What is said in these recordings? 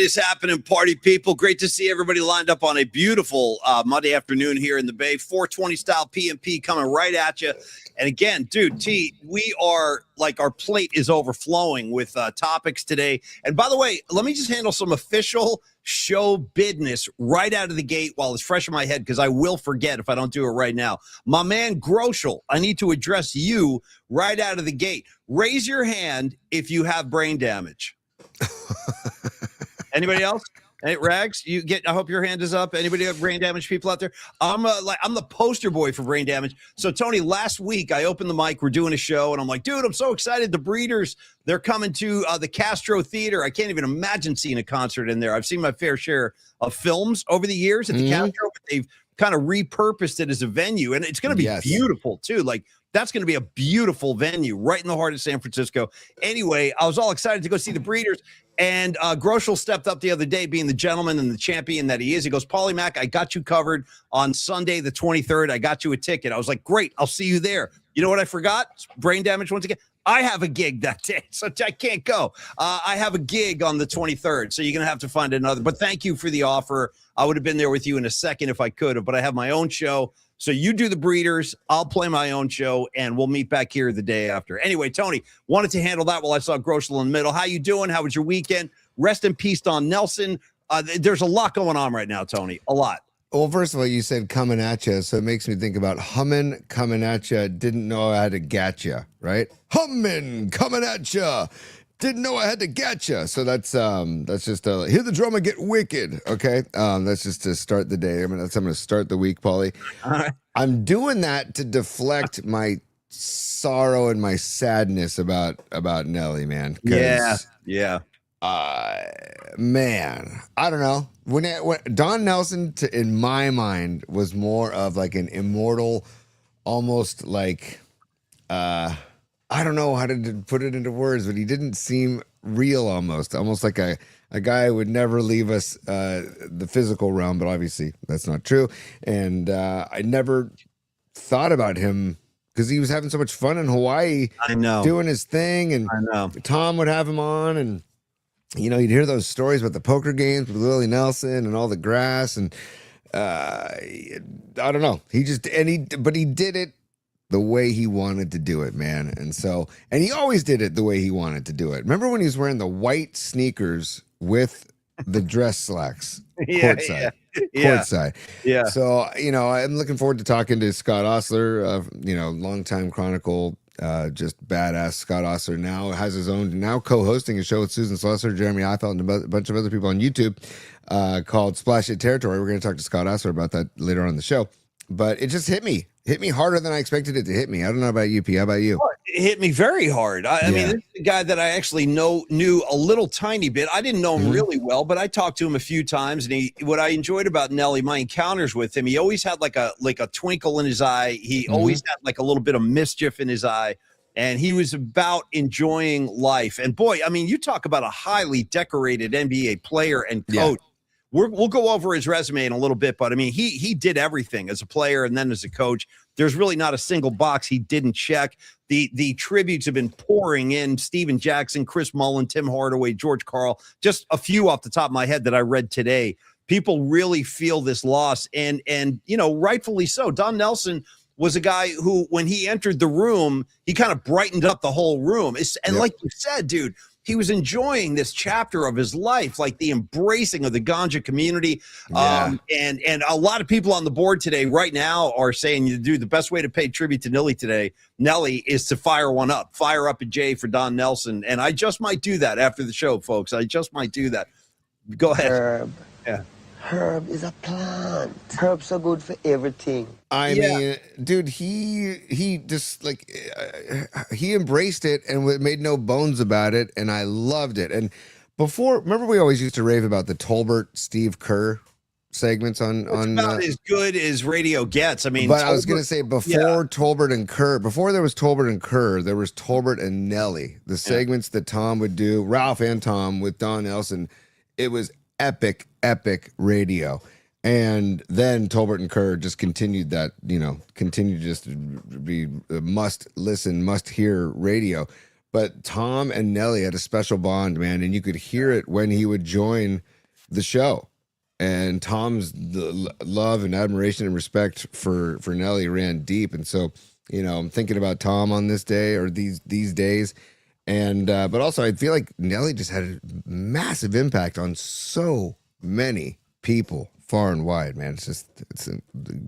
is happening, party people? Great to see everybody lined up on a beautiful Monday afternoon here in the Bay. 420 style PMP coming right at you. And again, dude, T, we are like our plate is overflowing with topics today. And by the way, let me just handle some official show business right out of the gate while it's fresh in my head, because I will forget if I don't do it right now. My man Groschel, I need to address you right out of the gate. Raise your hand if you have brain damage. Anybody else? Hey, Rags, you get. I hope your hand is up. Anybody have brain damage people out there? I'm the poster boy for brain damage. So Tony, last week I opened the mic. We're doing a show, and I'm like, dude, I'm so excited. The Breeders, they're coming to the Castro Theater. I can't even imagine seeing a concert in there. I've seen my fair share of films over the years at the Castro, but they've kind of repurposed it as a venue, and it's going to be beautiful too. Like, that's going to be a beautiful venue right in the heart of San Francisco. Anyway, I was all excited to go see the Breeders. And Groschel stepped up the other day, being the gentleman and the champion that he is. He goes, Paulie Mac, I got you covered on Sunday the 23rd. I got you a ticket. I was like, great, I'll see you there. You know what I forgot? Brain damage once again. I have a gig that day, so I can't go. I have a gig on the 23rd, so you're going to have to find another. But thank you for the offer. I would have been there with you in a second if I could have, but I have my own show. So you do the Breeders, I'll play my own show, and we'll meet back here the day after. Anyway, Tony, wanted to handle that while I saw Groschel in the middle. How you doing? How was your weekend? Rest in peace, Don Nelson. There's a lot going on right now, Tony, a lot. Well, first of all, you said coming at you, so it makes me think about humming, coming at you, didn't know I had to get you, right? Humming, coming at you, didn't know I had to get you. So that's just hear the drummer get wicked, okay? That's just to start the day. I mean, that's how I'm going to start the week, Paulie. All right. I'm doing that to deflect my sorrow and my sadness about Nellie, man. Yeah. Man, I don't know. When Don Nelson, in my mind, was more of like an immortal, almost like, I don't know how to put it into words, but he didn't seem real, almost like a guy who would never leave us the physical realm, but obviously that's not true. And I never thought about him because he was having so much fun in Hawaii. I know, doing his thing, and I know Tom would have him on, and you know, you'd hear those stories about the poker games with Willie Nelson and all the grass, and I don't know. He did it the way he wanted to do it, man. And he always did it the way he wanted to do it. Remember when he was wearing the white sneakers with the dress slacks courtside? Courtside. Yeah. So, you know, I'm looking forward to talking to Scott Ostler, longtime Chronicle, just badass Scott Ostler now has his own, now co-hosting a show with Susan Slusser, Jeremy Eifelt, and a bunch of other people on YouTube called Splash It Territory. We're going to talk to Scott Ostler about that later on in the show. But it just hit me harder than I expected it to hit me. I don't know about you, P. How about you? It hit me very hard. I mean, this is a guy that I actually knew a little tiny bit. I didn't know him really well, but I talked to him a few times. And what I enjoyed about Nellie, my encounters with him, he always had like a twinkle in his eye. He always had like a little bit of mischief in his eye. And he was about enjoying life. And boy, I mean, you talk about a highly decorated NBA player and coach. We'll go over his resume in a little bit, but I mean, he did everything as a player and then as a coach. There's really not a single box he didn't check. The tributes have been pouring in. Steven Jackson, Chris Mullin, Tim Hardaway, George Karl, just a few off the top of my head that I read today. People really feel this loss, and you know, rightfully so. Don Nelson was a guy who, when he entered the room, he kind of brightened up the whole room. Like you said, dude, he was enjoying this chapter of his life, like the embracing of the ganja community. And a lot of people on the board today right now are saying, dude, the best way to pay tribute to Nellie is to fire up a J for Don Nelson. And I just might do that after the show, folks. I just might do that. Go ahead. Herb. Yeah. Herb is a plant. Herbs are good for everything. I mean, dude, he just like he embraced it and made no bones about it, and I loved it. And before, remember, we always used to rave about the Tolbert Steve Kerr segments on about as good as radio gets. I mean, but I was gonna say before Tolbert and Kerr, before there was Tolbert and Kerr, there was Tolbert and Nellie. The segments that Tom would do, Ralph and Tom with Don Nelson, it was epic radio. And then Tolbert and Kerr just continued that, continued just to be must listen, must hear radio. But Tom and Nellie had a special bond, man, and you could hear it when he would join the show. And Tom's love and admiration and respect for Nellie ran deep. And so, I'm thinking about Tom on this day or these days. And but also I feel like Nellie just had a massive impact on so many people far and wide, man. It's a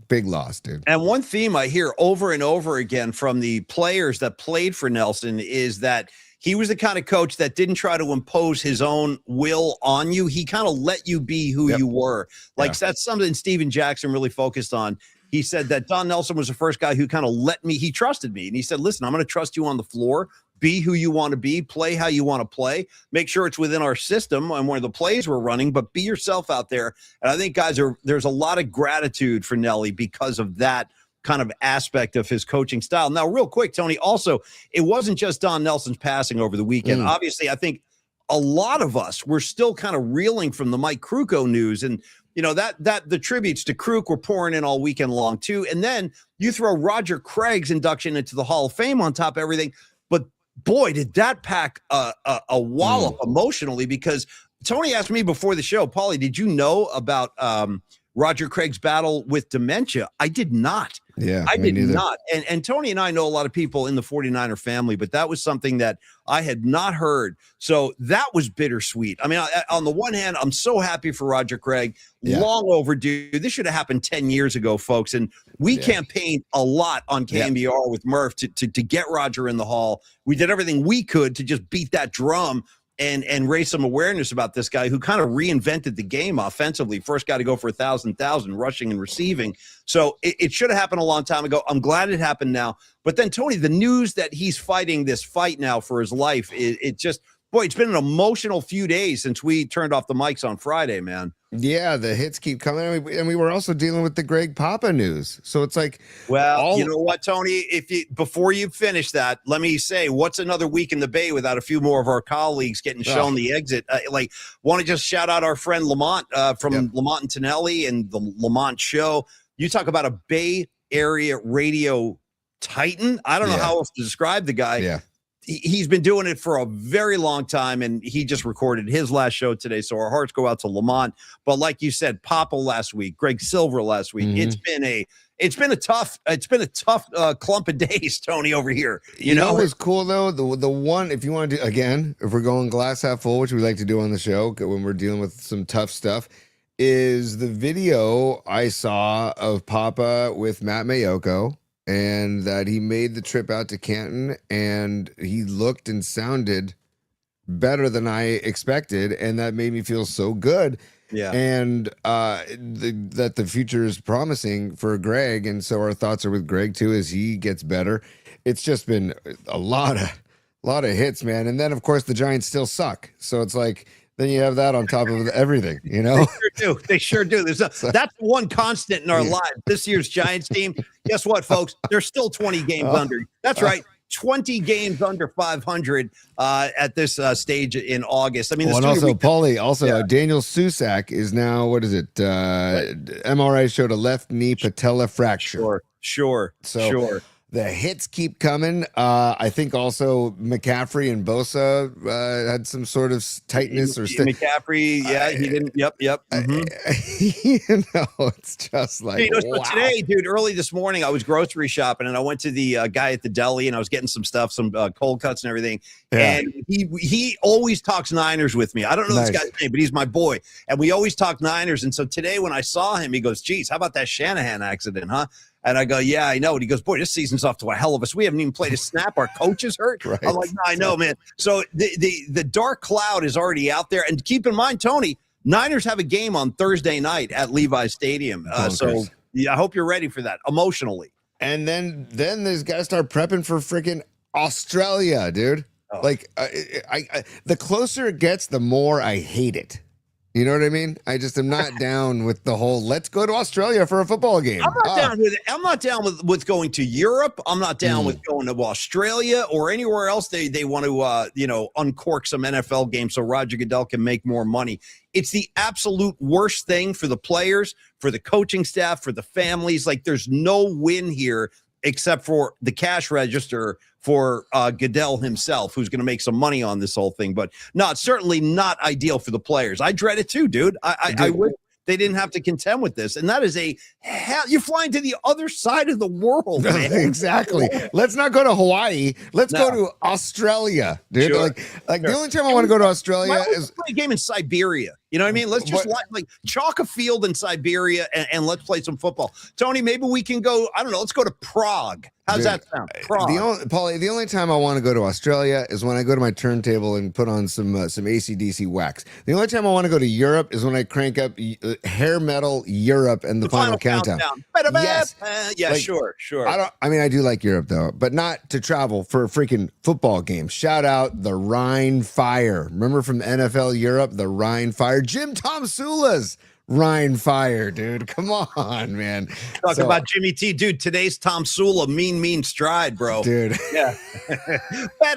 big loss, dude. And one theme I hear over and over again from the players that played for Nelson is that he was the kind of coach that didn't try to impose his own will on you. He kind of let you be who you were. Like that's something Steven Jackson really focused on. He said that Don Nelson was the first guy who kind of he trusted me. And he said, listen, I'm going to trust you on the floor. Be who you want to be, play how you want to play, make sure it's within our system and where the plays we're running, but be yourself out there. And I think, guys, there's a lot of gratitude for Nellie because of that kind of aspect of his coaching style. Now, real quick, Tony, also, it wasn't just Don Nelson's passing over the weekend. Obviously, I think a lot of us were still kind of reeling from the Mike Krukow news. And, that the tributes to Kruk were pouring in all weekend long, too. And then you throw Roger Craig's induction into the Hall of Fame on top of everything. But boy, did that pack a wallop emotionally, because Tony asked me before the show, Paulie, did you know about Roger Craig's battle with dementia? I did not. Yeah, I did not. And Tony and I know a lot of people in the 49er family, but that was something that I had not heard. So that was bittersweet. I mean, on the one hand, I'm so happy for Roger Craig. Long overdue. This should have happened 10 years ago, folks. And we campaigned a lot on KMBR with Murph to get Roger in the Hall. We did everything we could to just beat that drum and raise some awareness about this guy who kind of reinvented the game offensively. First guy to go for 1,000 rushing and receiving. So it should have happened a long time ago. I'm glad it happened now. But then, Tony, the news that he's fighting this fight now for his life, it just, boy, it's been an emotional few days since we turned off the mics on Friday, man. Yeah, the hits keep coming. And we were also dealing with the Greg Papa news. So it's like, well, you know what, Tony, before you finish that, let me say, what's another week in the Bay without a few more of our colleagues getting shown the exit? Want to just shout out our friend Lamont from Lamont and Nellie and the Lamont Show. You talk about a Bay Area radio titan. I don't know how else to describe the guy. Yeah. He's been doing it for a very long time, and he just recorded his last show today. So our hearts go out to Lamont. But like you said, Papa last week, Greg Silver last week. It's been a tough clump of days, Tony, over here. You know what was cool though? The one, if you want to do again, if we're going glass half full, which we like to do on the show when we're dealing with some tough stuff, is the video I saw of Papa with Matt Mayoko. And that he made the trip out to Canton, and he looked and sounded better than I expected, and that made me feel so good. Yeah, and that the future is promising for Greg, and so our thoughts are with Greg too as he gets better. It's just been a lot of hits, man. And then of course the Giants still suck, so it's like. Then you have that on top of everything, you know? They sure do. That's one constant in our lives. This year's Giants team, guess what, folks? They're still 20 games under. That's right. 20 games under 500 at this stage in August. I mean, and also, Paulie, Daniel Susak is now, what is it? MRI showed a left knee patella fracture. Sure. The hits keep coming. I think also McCaffrey and Bosa had some sort of tightness or McCaffrey, he didn't. Yep. It's just like wow. So today, dude. Early this morning, I was grocery shopping and I went to the guy at the deli and I was getting some stuff, some cold cuts and everything. Yeah. And he always talks Niners with me. I don't know this guy's name, but he's my boy, and we always talk Niners. And so today, when I saw him, he goes, "Geez, how about that Shanahan accident, huh?" And I go, yeah, I know. And he goes, boy, this season's off to a hell of us. We haven't even played a snap. Our coach is hurt. Right. I'm like, no, I know, man. So the dark cloud is already out there. And keep in mind, Tony, Niners have a game on Thursday night at Levi's Stadium. So I hope you're ready for that emotionally. And then there's got to start prepping for freaking Australia, dude. Oh. Like I the closer it gets, the more I hate it. You know what I mean? I just am not down with the whole let's go to Australia for a football game. I'm not down with it. I'm not down with going to Europe. I'm not down with going to Australia or anywhere else they want to uncork some NFL games so Roger Goodell can make more money. It's the absolute worst thing for the players, for the coaching staff, for the families. Like there's no win here except for the cash register for Goodell himself, who's going to make some money on this whole thing. But no, it's certainly not ideal for the players. I dread it too, dude. I wish they didn't have to contend with this. And that is you're flying to the other side of the world, man. Exactly. Let's not go to Hawaii. Let's go to Australia, dude. Sure. Like the only time I want to go to Australia is play a game in Siberia. You know what I mean? Let's just like chalk a field in Siberia and let's play some football. Tony, maybe we can go, I don't know, let's go to Prague. How's that sound? Prague. Paulie, the only time I want to go to Australia is when I go to my turntable and put on some AC/DC wax. The only time I want to go to Europe is when I crank up hair metal Europe and the final countdown. Yes. Yeah, like, sure. I do like Europe though, but not to travel for a freaking football game. Shout out the Rhine Fire. Remember from NFL Europe, the Rhine Fire? Jim Tom Sula's Rhine Fire, dude. Come on, man. Talk about Jimmy T. Dude, today's Tom Sula, mean stride, bro. Dude. Yeah. I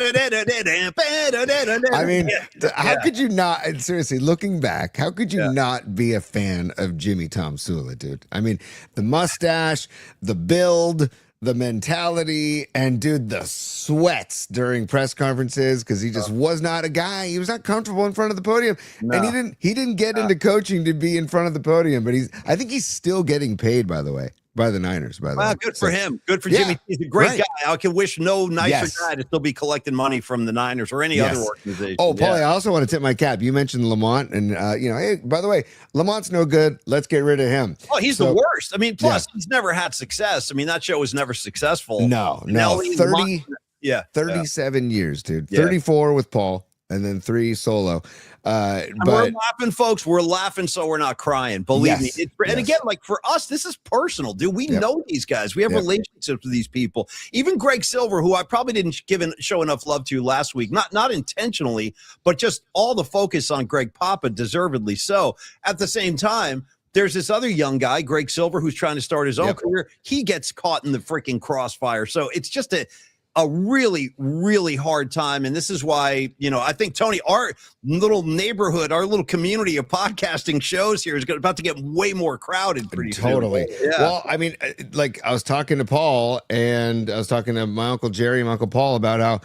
mean, how could you not, seriously, looking back, how could you not be a fan of Jimmy Tom Sula, dude? I mean, the mustache, the build, the mentality, and dude, the sweats during press conferences because he just was not a guy. He was not comfortable in front of the podium, and he didn't get into coaching to be in front of the podium. But I think he's still getting paid, by the way, by the Niners. By the way, good for him. Good for Jimmy. He's a great guy. I can wish no nicer guy to still be collecting money from the Niners or any other organization. Oh, Paulie, I also want to tip my cap. You mentioned Lamont, and hey, by the way, Lamont's no good. Let's get rid of him. Oh, he's the worst. I mean, plus he's never had success. I mean, that show was never successful. No. Nellie, 37 years, dude. 34 with Paul, and then 3 solo. But we're laughing, folks. We're laughing, so we're not crying. Believe me. And again, like for us, this is personal, dude. We know these guys. We have relationships with these people. Even Greg Silver, who I probably didn't show enough love to last week, not intentionally, but just all the focus on Greg Papa, deservedly so. At the same time, there's this other young guy, Greg Silver, who's trying to start his own career. He gets caught in the freaking crossfire. So it's just a really, really hard time. And this is why, I think, Tony, our little neighborhood, our little community of podcasting shows here is about to get way more crowded pretty soon. Totally. Yeah. Well, I mean, like I was talking to Paul and I was talking to my Uncle Jerry and my Uncle Paul about how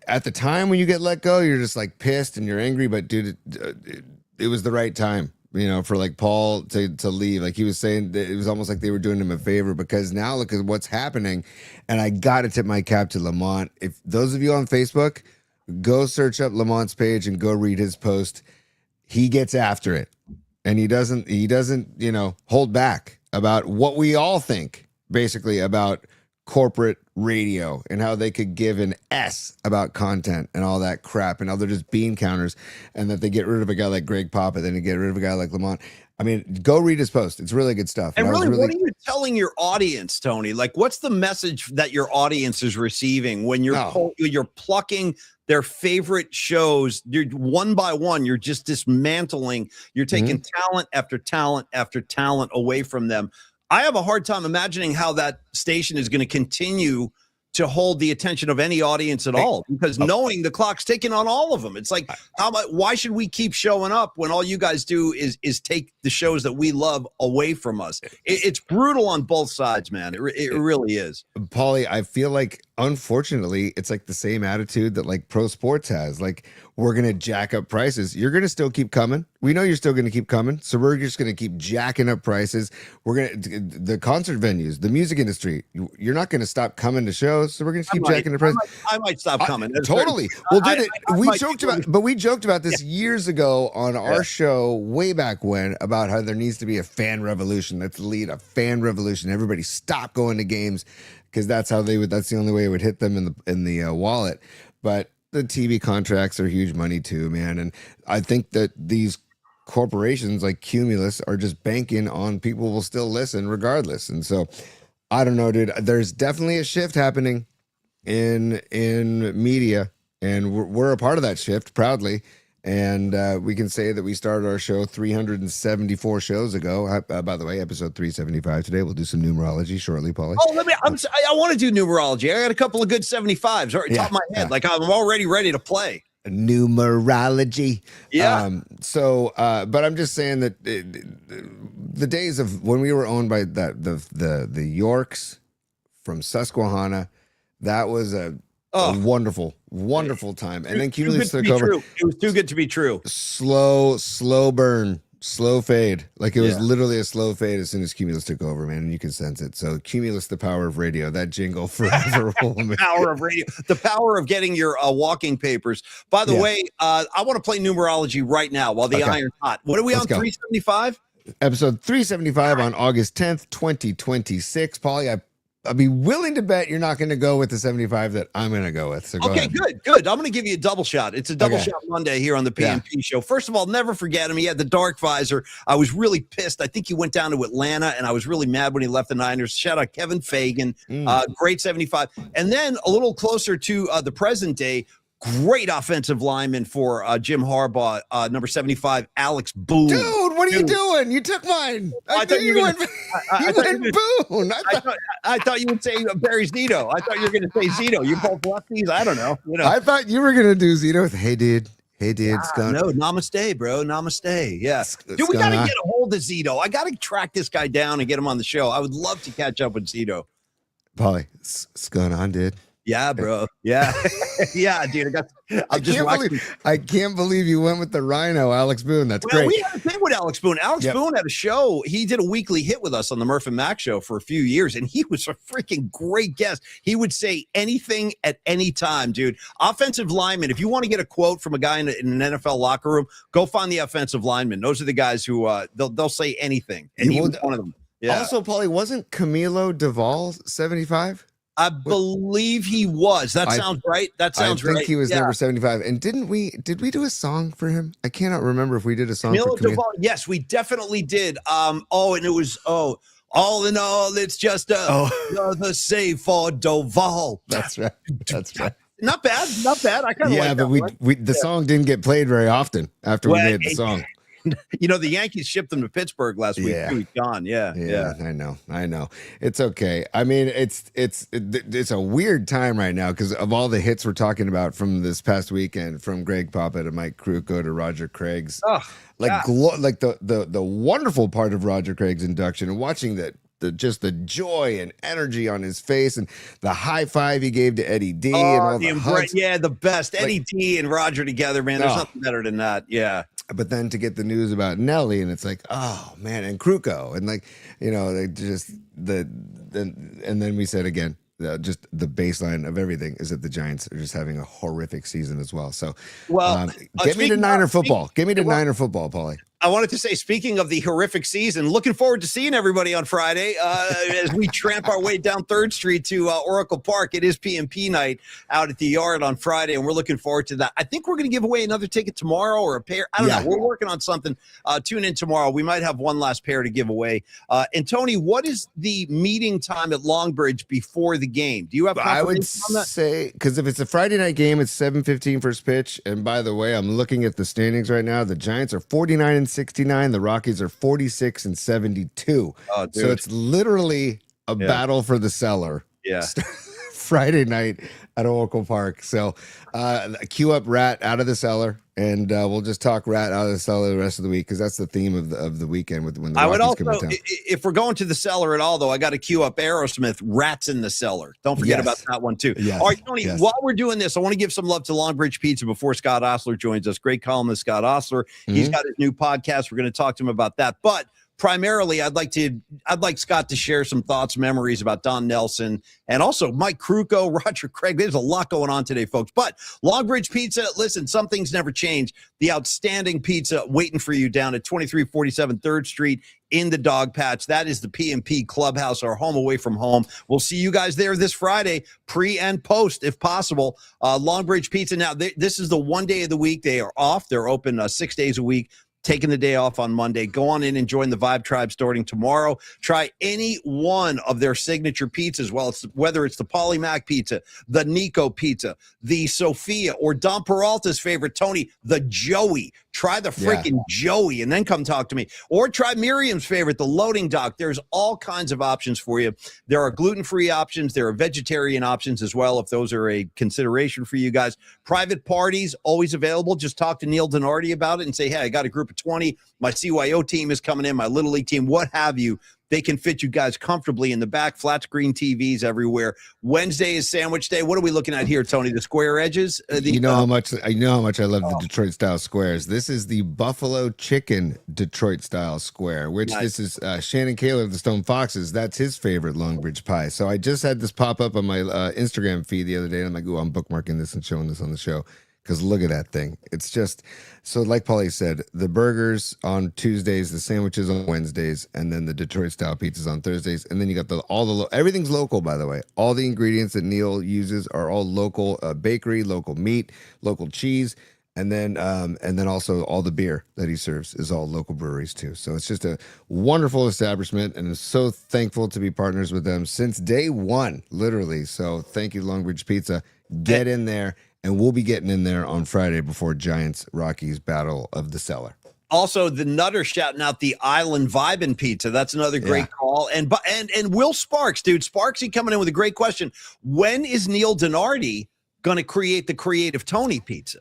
at the time when you get let go, you're just like pissed and you're angry. But dude, it was the right time. For like Paul to leave. Like he was saying that it was almost like they were doing him a favor because now look at what's happening. And I got to tip my cap to Lamont. If those of you on Facebook, go search up Lamont's page and go read his post. He gets after it. And he doesn't, hold back about what we all think basically about corporate radio and how they could give an S about content and all that crap and how they're just bean counters and that they get rid of a guy like Greg Papa, then they get rid of a guy like Lamont. I mean, go read his post. It's really good stuff. And really, what are you telling your audience, Tony? Like, what's the message that your audience is receiving when you're plucking their favorite shows? You're one by one, you're just dismantling. You're taking talent after talent after talent away from them. I have a hard time imagining how that station is going to continue to hold the attention of any audience at all, because knowing the clock's ticking on all of them. It's like, why should we keep showing up when all you guys do is take the shows that we love away from us? It's brutal on both sides, man. It really is. Paulie, I feel like, unfortunately, it's like the same attitude that like pro sports has. Like, we're going to jack up prices. You're going to still keep coming. We know you're still going to keep coming. So we're just going to keep jacking up prices. We're going to, the concert venues, the music industry, you're not going to stop coming to shows. So we're going to keep jacking the prices. I might stop coming. Totally. Well, dude, we joked about this years ago on our show way back when about how there needs to be a fan revolution. Let's lead a fan revolution. Everybody stop going to games because that's the only way it would hit them in the wallet. But the TV contracts are huge money too, man. And I think that these corporations like Cumulus are just banking on people will still listen regardless. And so I don't know, dude, there's definitely a shift happening in media, and we're a part of that shift proudly. And we can say that we started our show 374 shows ago. By the way, episode 375 today. We'll do some numerology shortly, Paulie. Oh, I want to do numerology. I got a couple of good 75s right top of my head. Like I'm already ready to play. Numerology. Yeah. But I'm just saying that the days of when we were owned by the Yorks, from Susquehanna. That was a wonderful, wonderful time. And then Cumulus took over. It was too good to be true. Slow burn, slow fade. Like it was literally a slow fade as soon as Cumulus took over, man. And you can sense it. So Cumulus, the power of radio, that jingle forever. The power of radio, the power of getting your walking papers. By the way, I want to play numerology right now while the iron's hot. What are we on, 375? Episode 375 on August 10th, 2026. Paulie, I'd be willing to bet you're not going to go with the 75 that I'm going to go with. So go ahead. Good. I'm going to give you a double shot. It's a double shot Monday here on the PMP show. First of all, never forget him. He had the dark visor. I was really pissed. I think he went down to Atlanta, and I was really mad when he left the Niners. Shout out Kevin Fagan. Great 75. And then a little closer to the present day, great offensive lineman for Jim Harbaugh, number 75, Alex Boone. Dude, what are you doing? You took mine. I thought you went Boone. I thought you would say Barry Zito. I thought you were going to say Zito. You both lefties. I don't know. I thought you were going to do Zito with, hey, dude. Scott. No, namaste, bro. Namaste. Yeah. Dude, we got to get a hold of Zito. I got to track this guy down and get him on the show. I would love to catch up with Zito. Paulie, what's going on, dude? Yeah, bro. Yeah. Yeah, dude. I can't believe you went with the Rhino, Alex Boone. That's great. We had a thing with Alex Boone. Boone had a show. He did a weekly hit with us on the Murph and Mac show for a few years, and he was a freaking great guest. He would say anything at any time, dude. Offensive lineman. If you want to get a quote from a guy in an NFL locker room, go find the offensive lineman. Those are the guys who they'll say anything, and he was one of them. Yeah. Also, Paulie, wasn't Camilo Duvall 75? I believe he was. That sounds right. That sounds right. I think he was number 75. And did we do a song for him? I cannot remember if we did a song for Camilo Duvall. Yes, we definitely did. And it was all in all, it's just the save for Duvall. That's right. Not bad. I kind of like that. But the song didn't get played very often after we made the song. The Yankees shipped them to Pittsburgh last week. He's gone. Yeah. I know. It's okay. I mean, it's a weird time right now because of all the hits we're talking about from this past weekend, from Greg Papa to Mike Krukow to Roger Craig's. The wonderful part of Roger Craig's induction and watching that. Just the joy and energy on his face and the high five he gave to Eddie D and all the hugs. Yeah, the best. Eddie D and Roger together, man. There's nothing better than that. Yeah. But then to get the news about Nellie, and it's like, oh man, and Krukow, and and then we said again, just the baseline of everything is that the Giants are just having a horrific season as well. So, get me to Niner football. Give me to Niner football, Paulie. I wanted to say, speaking of the horrific season, looking forward to seeing everybody on Friday as we tramp our way down 3rd Street to Oracle Park. It is PMP night out at the Yard on Friday, and we're looking forward to that. I think we're going to give away another ticket tomorrow or a pair. I don't know. We're working on something. Tune in tomorrow. We might have one last pair to give away. And, Tony, what is the meeting time at Longbridge before the game? Do you have confirmation on that? I would say, because if it's a Friday night game, it's 7:15 first pitch. And, by the way, I'm looking at the standings right now. The Giants are 49-69. The Rockies are 46-72. Oh, dude. So it's literally a battle for the cellar. Yeah. Friday night at Oracle Park. So cue up Rat out of the cellar, and we'll just talk Rat out of the cellar the rest of the week because that's the theme of the weekend when the Rockies come to town. If we're going to the cellar at all, though, I got to cue up Aerosmith, Rats in the Cellar. Don't forget about that one, too. Yes. All right, Tony, while we're doing this, I want to give some love to Longbridge Pizza before Scott Ostler joins us. Great columnist, Scott Ostler. He's got his new podcast. We're going to talk to him about that. But primarily, I'd like Scott to share some thoughts, memories about Don Nelson, and also Mike Krukow, Roger Craig. There's a lot going on today, folks. But Longbridge Pizza, listen, some things never change. The outstanding pizza waiting for you down at 2347 3rd Street in the Dog Patch. That is the PMP Clubhouse, our home away from home. We'll see you guys there this Friday, pre and post, if possible. Longbridge Pizza. Now, this is the one day of the week. They are off. They're open 6 days a week. Taking the day off on Monday. Go on in and join the Vibe Tribe starting tomorrow. Try any one of their signature pizzas. Well, whether it's the Paulie Mac pizza, the Nico pizza, the Sophia, or Don Peralta's favorite, Tony, the Joey. Try the freaking Joey and then come talk to me. Or try Miriam's favorite, the Loading Dock. There's all kinds of options for you. There are gluten-free options. There are vegetarian options as well, if those are a consideration for you guys. Private parties, always available. Just talk to Neil Denardi about it and say, hey, I got a group of 20. My CYO team is coming in, my Little League team, what have you. They can fit you guys comfortably in the back, flat screen TVs everywhere. Wednesday is sandwich day. What are we looking at here, Tony? The square edges? You know how much I love the Detroit style squares. This is the Buffalo Chicken Detroit style square, which Nice. this is Shannon Kaler of the Stone Foxes. That's his favorite Longbridge pie. So I just had this pop up on my Instagram feed the other day, and I'm like, "Ooh, I'm bookmarking this and showing this on the show." Because look at that thing. It's just, so like Paulie said, the burgers on Tuesdays, the sandwiches on Wednesdays, and then the Detroit style pizzas on Thursdays. And then you got everything's local, by the way. All the ingredients that Neil uses are all local bakery, local meat, local cheese. And then also all the beer that he serves is all local breweries too. So it's just a wonderful establishment, and I'm so thankful to be partners with them since day one, literally. So thank you, Longbridge Pizza. Get in there. And we'll be getting in there on Friday before Giants Rockies Battle of the Cellar. Also, the Nutter shouting out the Island Vibin' Pizza. That's another great call. And Will Sparks, dude. Sparksy coming in with a great question. When is Neil Donardi going to create the Creative Tony pizza?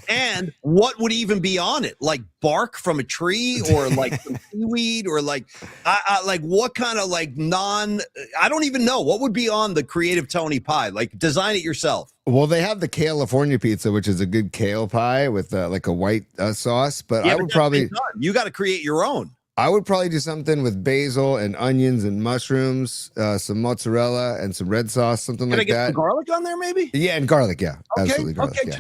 And what would even be on it? Like bark from a tree, or like some seaweed, or like what kind of I don't even know what would be on the Creative Tony pie. Like, design it yourself. Well, they have the California pizza, which is a good kale pie with like a white sauce. But I would probably you got to create your own. I would probably do something with basil and onions and mushrooms, some mozzarella and some red sauce, something Can like I get that. some garlic on there, maybe? Yeah, and garlic. Yeah, Okay, absolutely. Garlic, okay. yeah.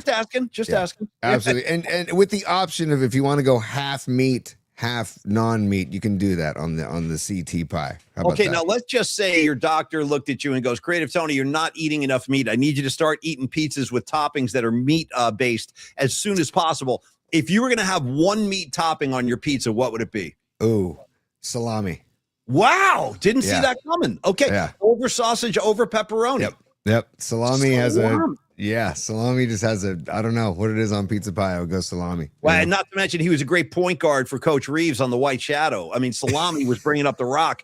Just asking. Absolutely. And with the option of, if you want to go half meat, half non-meat, you can do that on the CT pie. How about Okay, that? now let's just say your doctor looked at you and goes, Creative Tony, you're not eating enough meat. I need you to start eating pizzas with toppings that are meat based as soon as possible. If you were going to have one meat topping on your pizza, what would it be? Ooh, salami. Wow, didn't see that coming. Okay, over sausage, over pepperoni. Yep. Salami salami just has I don't know what it is on pizza pie. I would go salami. Well, and not to mention, he was a great point guard for Coach Reeves on the White Shadow. I mean, Salami was bringing up the rock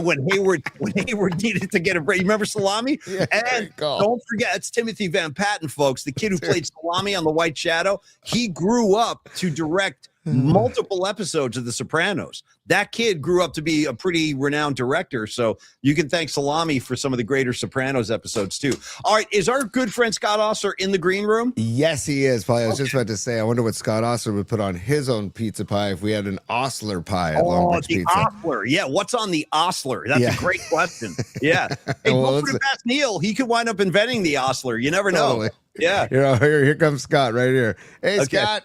when Hayward needed to get a break. You remember Salami? Yeah, and don't forget, it's Timothy Van Patten, folks, the kid who played Salami on the White Shadow. He grew up to direct multiple episodes of The Sopranos. That kid grew up to be a pretty renowned director, so you can thank Salami for some of the greater Sopranos episodes too. All right, is our good friend Scott Ostler in the green room? Yes, he is. Probably. I was just about to say, I wonder what Scott Ostler would put on his own pizza pie if we had an Ostler pie at Longbridge Pizza. Ostler. Yeah, what's on the Ostler? That's a great question. Yeah. Hey, Well, go for the best Neil. He could wind up inventing the Ostler. You never know. Totally. Yeah. Here comes Scott right here. Hey, Okay. Scott.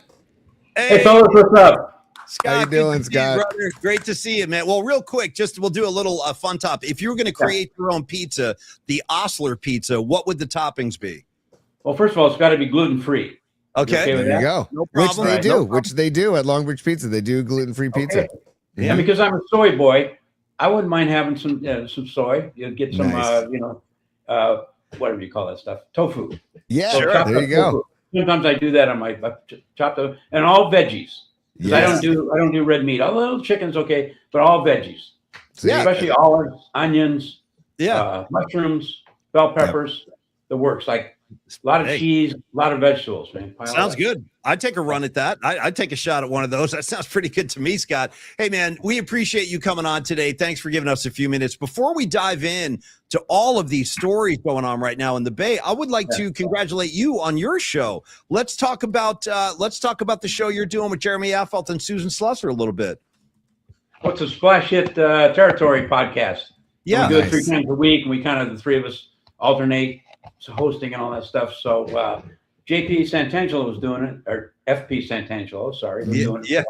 Hey, fellas, what's up? Scott, how you doing, Scott? Brother? Great to see you, man. Well, real quick, we'll do a little fun top. If you were going to create your own pizza, the Ostler pizza, what would the toppings be? Well, first of all, it's got to be gluten-free. Okay. with There you that? go. No problem. Which they do at Longbridge Pizza. They do gluten-free pizza. Okay. And because I'm a soy boy, I wouldn't mind having some soy. You'll get some, Nice. whatever you call that stuff, tofu. Yeah, So chopped there up you go. tofu. Sometimes I do that on my chopped up, and all veggies. 'Cause Yes. I don't do red meat. Although chicken's okay, but all veggies. See, Especially olives, onions, Yeah. mushrooms, bell peppers. The works. Like a lot of cheese, a lot of vegetables, man. Sounds good. I'd take a run at that. I'd take a shot at one of those. That sounds pretty good to me, Scott. Hey, man, we appreciate you coming on today. Thanks for giving us a few minutes. Before we dive in to all of these stories going on right now in the Bay, I would like to congratulate you on your show. Let's talk about the show you're doing with Jeremy Affeldt and Susan Slusser a little bit. What's a Splash Hit Territory podcast? Yeah. We do it 3 times a week, and we the 3 of us alternate hosting and all that stuff. So JP Santangelo was doing it, or FP Santangelo, sorry, was doing it. Yeah.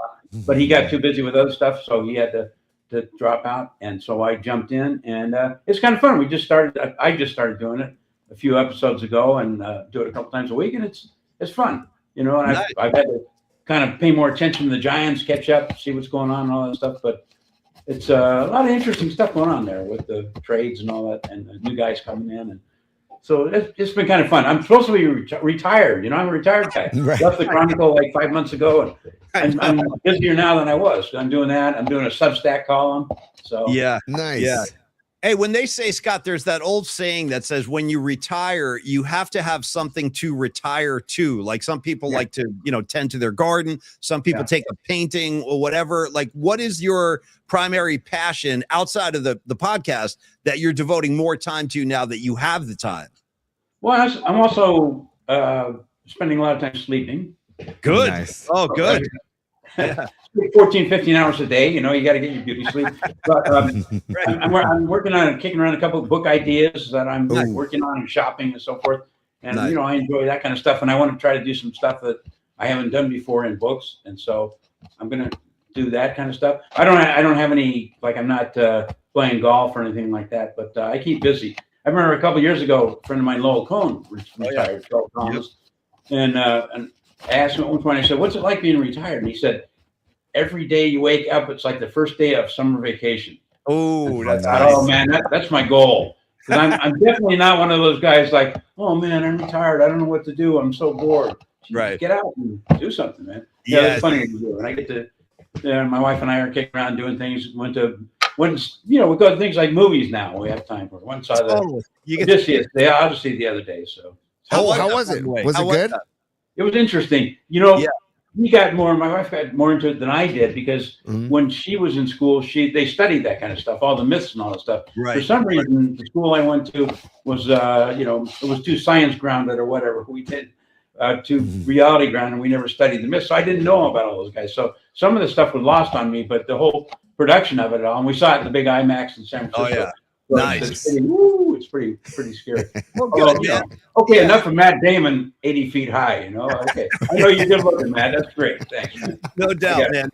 But he got too busy with other stuff, so he had to drop out, and so I jumped in, and it's kind of fun. I just started doing it a few episodes ago, and do it a couple times a week, and it's fun, and Nice. I've had to kind of pay more attention to the Giants, catch up, see what's going on and all that stuff, but it's a lot of interesting stuff going on there with the trades and all that, and the new guys coming in, and so it's been kind of fun. I'm supposed to be retired. I'm a retired guy. Right. Left the Chronicle like 5 months ago, and I'm busier now than I was. I'm doing that. I'm doing a Substack column. So Yeah. Nice. Yeah. Hey, when they say, Scott, there's that old saying that says when you retire, you have to have something to retire to. Like some people like to, tend to their garden. Some people take up painting or whatever. Like, what is your primary passion outside of the podcast that you're devoting more time to now that you have the time? Well, I'm also spending a lot of time sleeping. Good. Nice. Oh, good. 14, 15 hours a day. You got to get your beauty sleep. But I'm working on kicking around a couple of book ideas that I'm working on and shopping and so forth. And, Nice. I enjoy that kind of stuff. And I want to try to do some stuff that I haven't done before in books. And so I'm going to do that kind of stuff. I don't have any, like, I'm not playing golf or anything like that, but I keep busy. I remember a couple of years ago, a friend of mine, Lowell Cohn, retired, and I asked him at one point, I said, what's it like being retired? And he said, every day you wake up, it's like the first day of summer vacation. Oh, that's nice. Oh man, that's my goal. Because I'm definitely not one of those guys like, oh man, I'm retired. I don't know what to do. I'm so bored. Right. Get out and do something, man. Yeah, it's funny to do. And I get to, my wife and I are kicking around doing things. We go to things like movies now. We have time for it. One saw the Odysseus. I'll just see it the other day. So how was it? Was it good? It was interesting. My wife got more into it than I did because when she was in school, they studied that kind of stuff, all the myths and all that stuff. Right. For some reason, the school I went to was, it was too science grounded or whatever. We did too reality grounded, and we never studied the myths. So I didn't know about all those guys. So some of the stuff was lost on me, but the whole production of it all, and we saw it in the big IMAX in San Francisco. Oh yeah. So Nice. It's pretty scary. Well, good, Okay, enough of Matt Damon 80 feet high, Okay. I know you're good looking, Matt. That's great. Thanks, man. No doubt, man.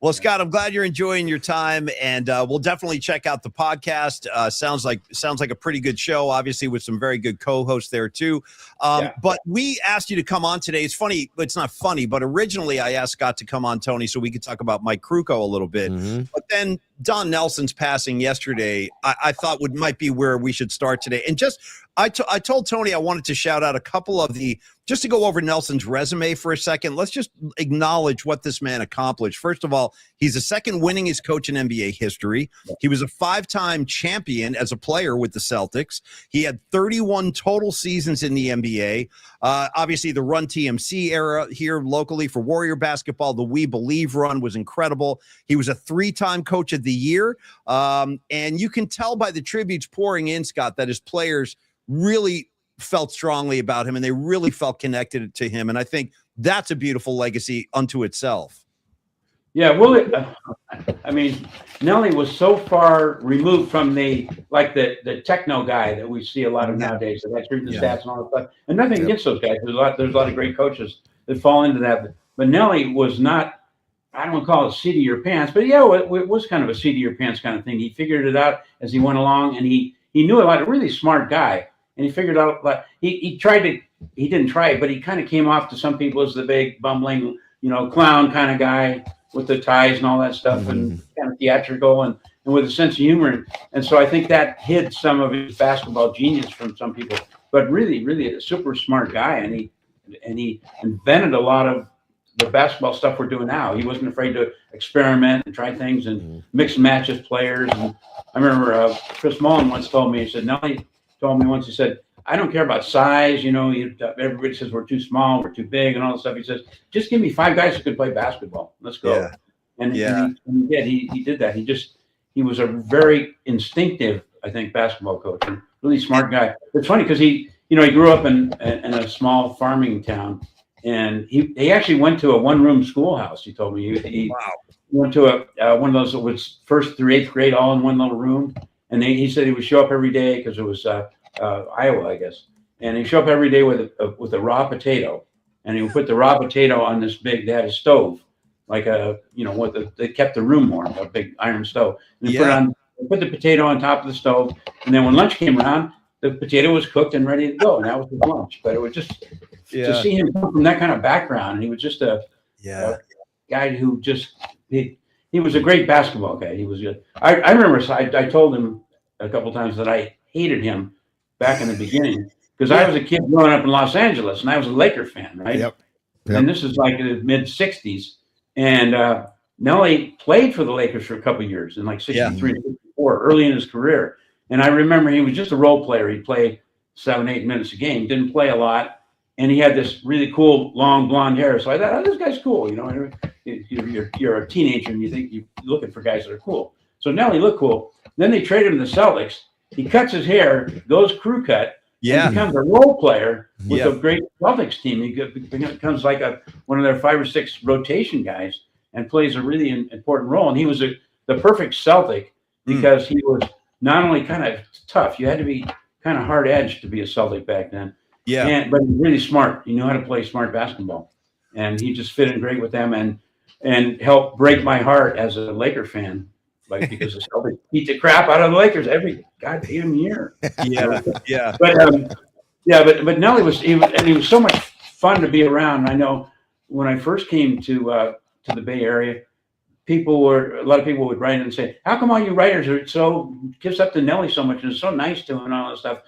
Well, Scott, I'm glad you're enjoying your time, and we'll definitely check out the podcast. Sounds like a pretty good show, obviously, with some very good co-hosts there too. But we asked you to come on today. It's funny, but it's not funny. But originally, I asked Scott to come on, Tony, so we could talk about Mike Krukow a little bit. But then Don Nelson's passing yesterday, I thought might be where we should start today. And I told Tony I wanted to shout out a couple of just to go over Nelson's resume for a second. Let's just acknowledge what this man accomplished. First of all, he's the second winningest coach in NBA history. He was a 5-time champion as a player with the Celtics. He had 31 total seasons in the NBA. Obviously, the Run TMC era here locally for Warrior basketball, the We Believe run was incredible. He was a 3-time coach of the year. And you can tell by the tributes pouring in, Scott, that his players really felt strongly about him and they really felt connected to him. And I think that's a beautiful legacy unto itself. Yeah, well, Nellie was so far removed from the techno guy that we see a lot of nowadays. So that's reading the stats and all that stuff. And nothing against those guys. There's a lot of great coaches that fall into that. But Nellie was not, I don't want to call it seat of your pants, but it was kind of a seat of your pants kind of thing. He figured it out as he went along, and he knew a lot. A really smart guy. And he figured out, he didn't try it, but he kind of came off to some people as the big bumbling, clown kind of guy with the ties and all that stuff and kind of theatrical and with a sense of humor. And so I think that hid some of his basketball genius from some people, but really, really a super smart guy. And he invented a lot of the basketball stuff we're doing now. He wasn't afraid to experiment and try things and mix and match his players. And I remember Chris Mullen once told me, he said, Nellie told me once, he said, I don't care about size. Everybody says we're too small, we're too big and all this stuff. He says, just give me 5 guys who can play basketball. Let's go. Yeah. And he did that. He was a very instinctive, I think, basketball coach and really smart guy. It's funny because he grew up in a small farming town, and he actually went to a 1-room schoolhouse. He told me he went to one of those that was 1st through 8th grade all in one little room. And he said he would show up every day because it was Iowa, I guess. And he'd show up every day with a raw potato, and he would put the raw potato on this big. They had a stove, like they kept the room warm, a big iron stove. And he put the potato on top of the stove, and then when lunch came around, the potato was cooked and ready to go, and that was his lunch. But it was just to see him come from that kind of background, and he was just a guy who he was a great basketball guy. He was good. I remember I told him a couple times that I hated him back in the beginning because I was a kid growing up in Los Angeles and I was a Laker fan, right? Yep. And this is like in the mid 60s. And Nellie played for the Lakers for a couple of years in like 63. before, early in his career. And I remember he was just a role player. He'd play 7-8 minutes a game, didn't play a lot. And he had this really cool long blonde hair. So I thought, oh, this guy's cool. You know, you're a teenager and you think you're looking for guys that are cool. So Nellie looked cool. Then they traded him to the Celtics. He cuts his hair, goes crew cut, and becomes a role player with a great Celtics team. He becomes like one of their 5 or 6 rotation guys and plays a really important role. And he was the perfect Celtic because he was not only kind of tough, you had to be kind of hard edged to be a Celtic back then. Yeah, but he's really smart. He knew how to play smart basketball, and he just fit in great with them and helped break my heart as a Laker fan, like because the Celtics beat the crap out of the Lakers every goddamn year. Yeah. But Nellie was so much fun to be around. I know when I first came to the Bay Area, a lot of people would write and say, "How come all you writers are so gives up to Nellie so much and is so nice to him and all that stuff?"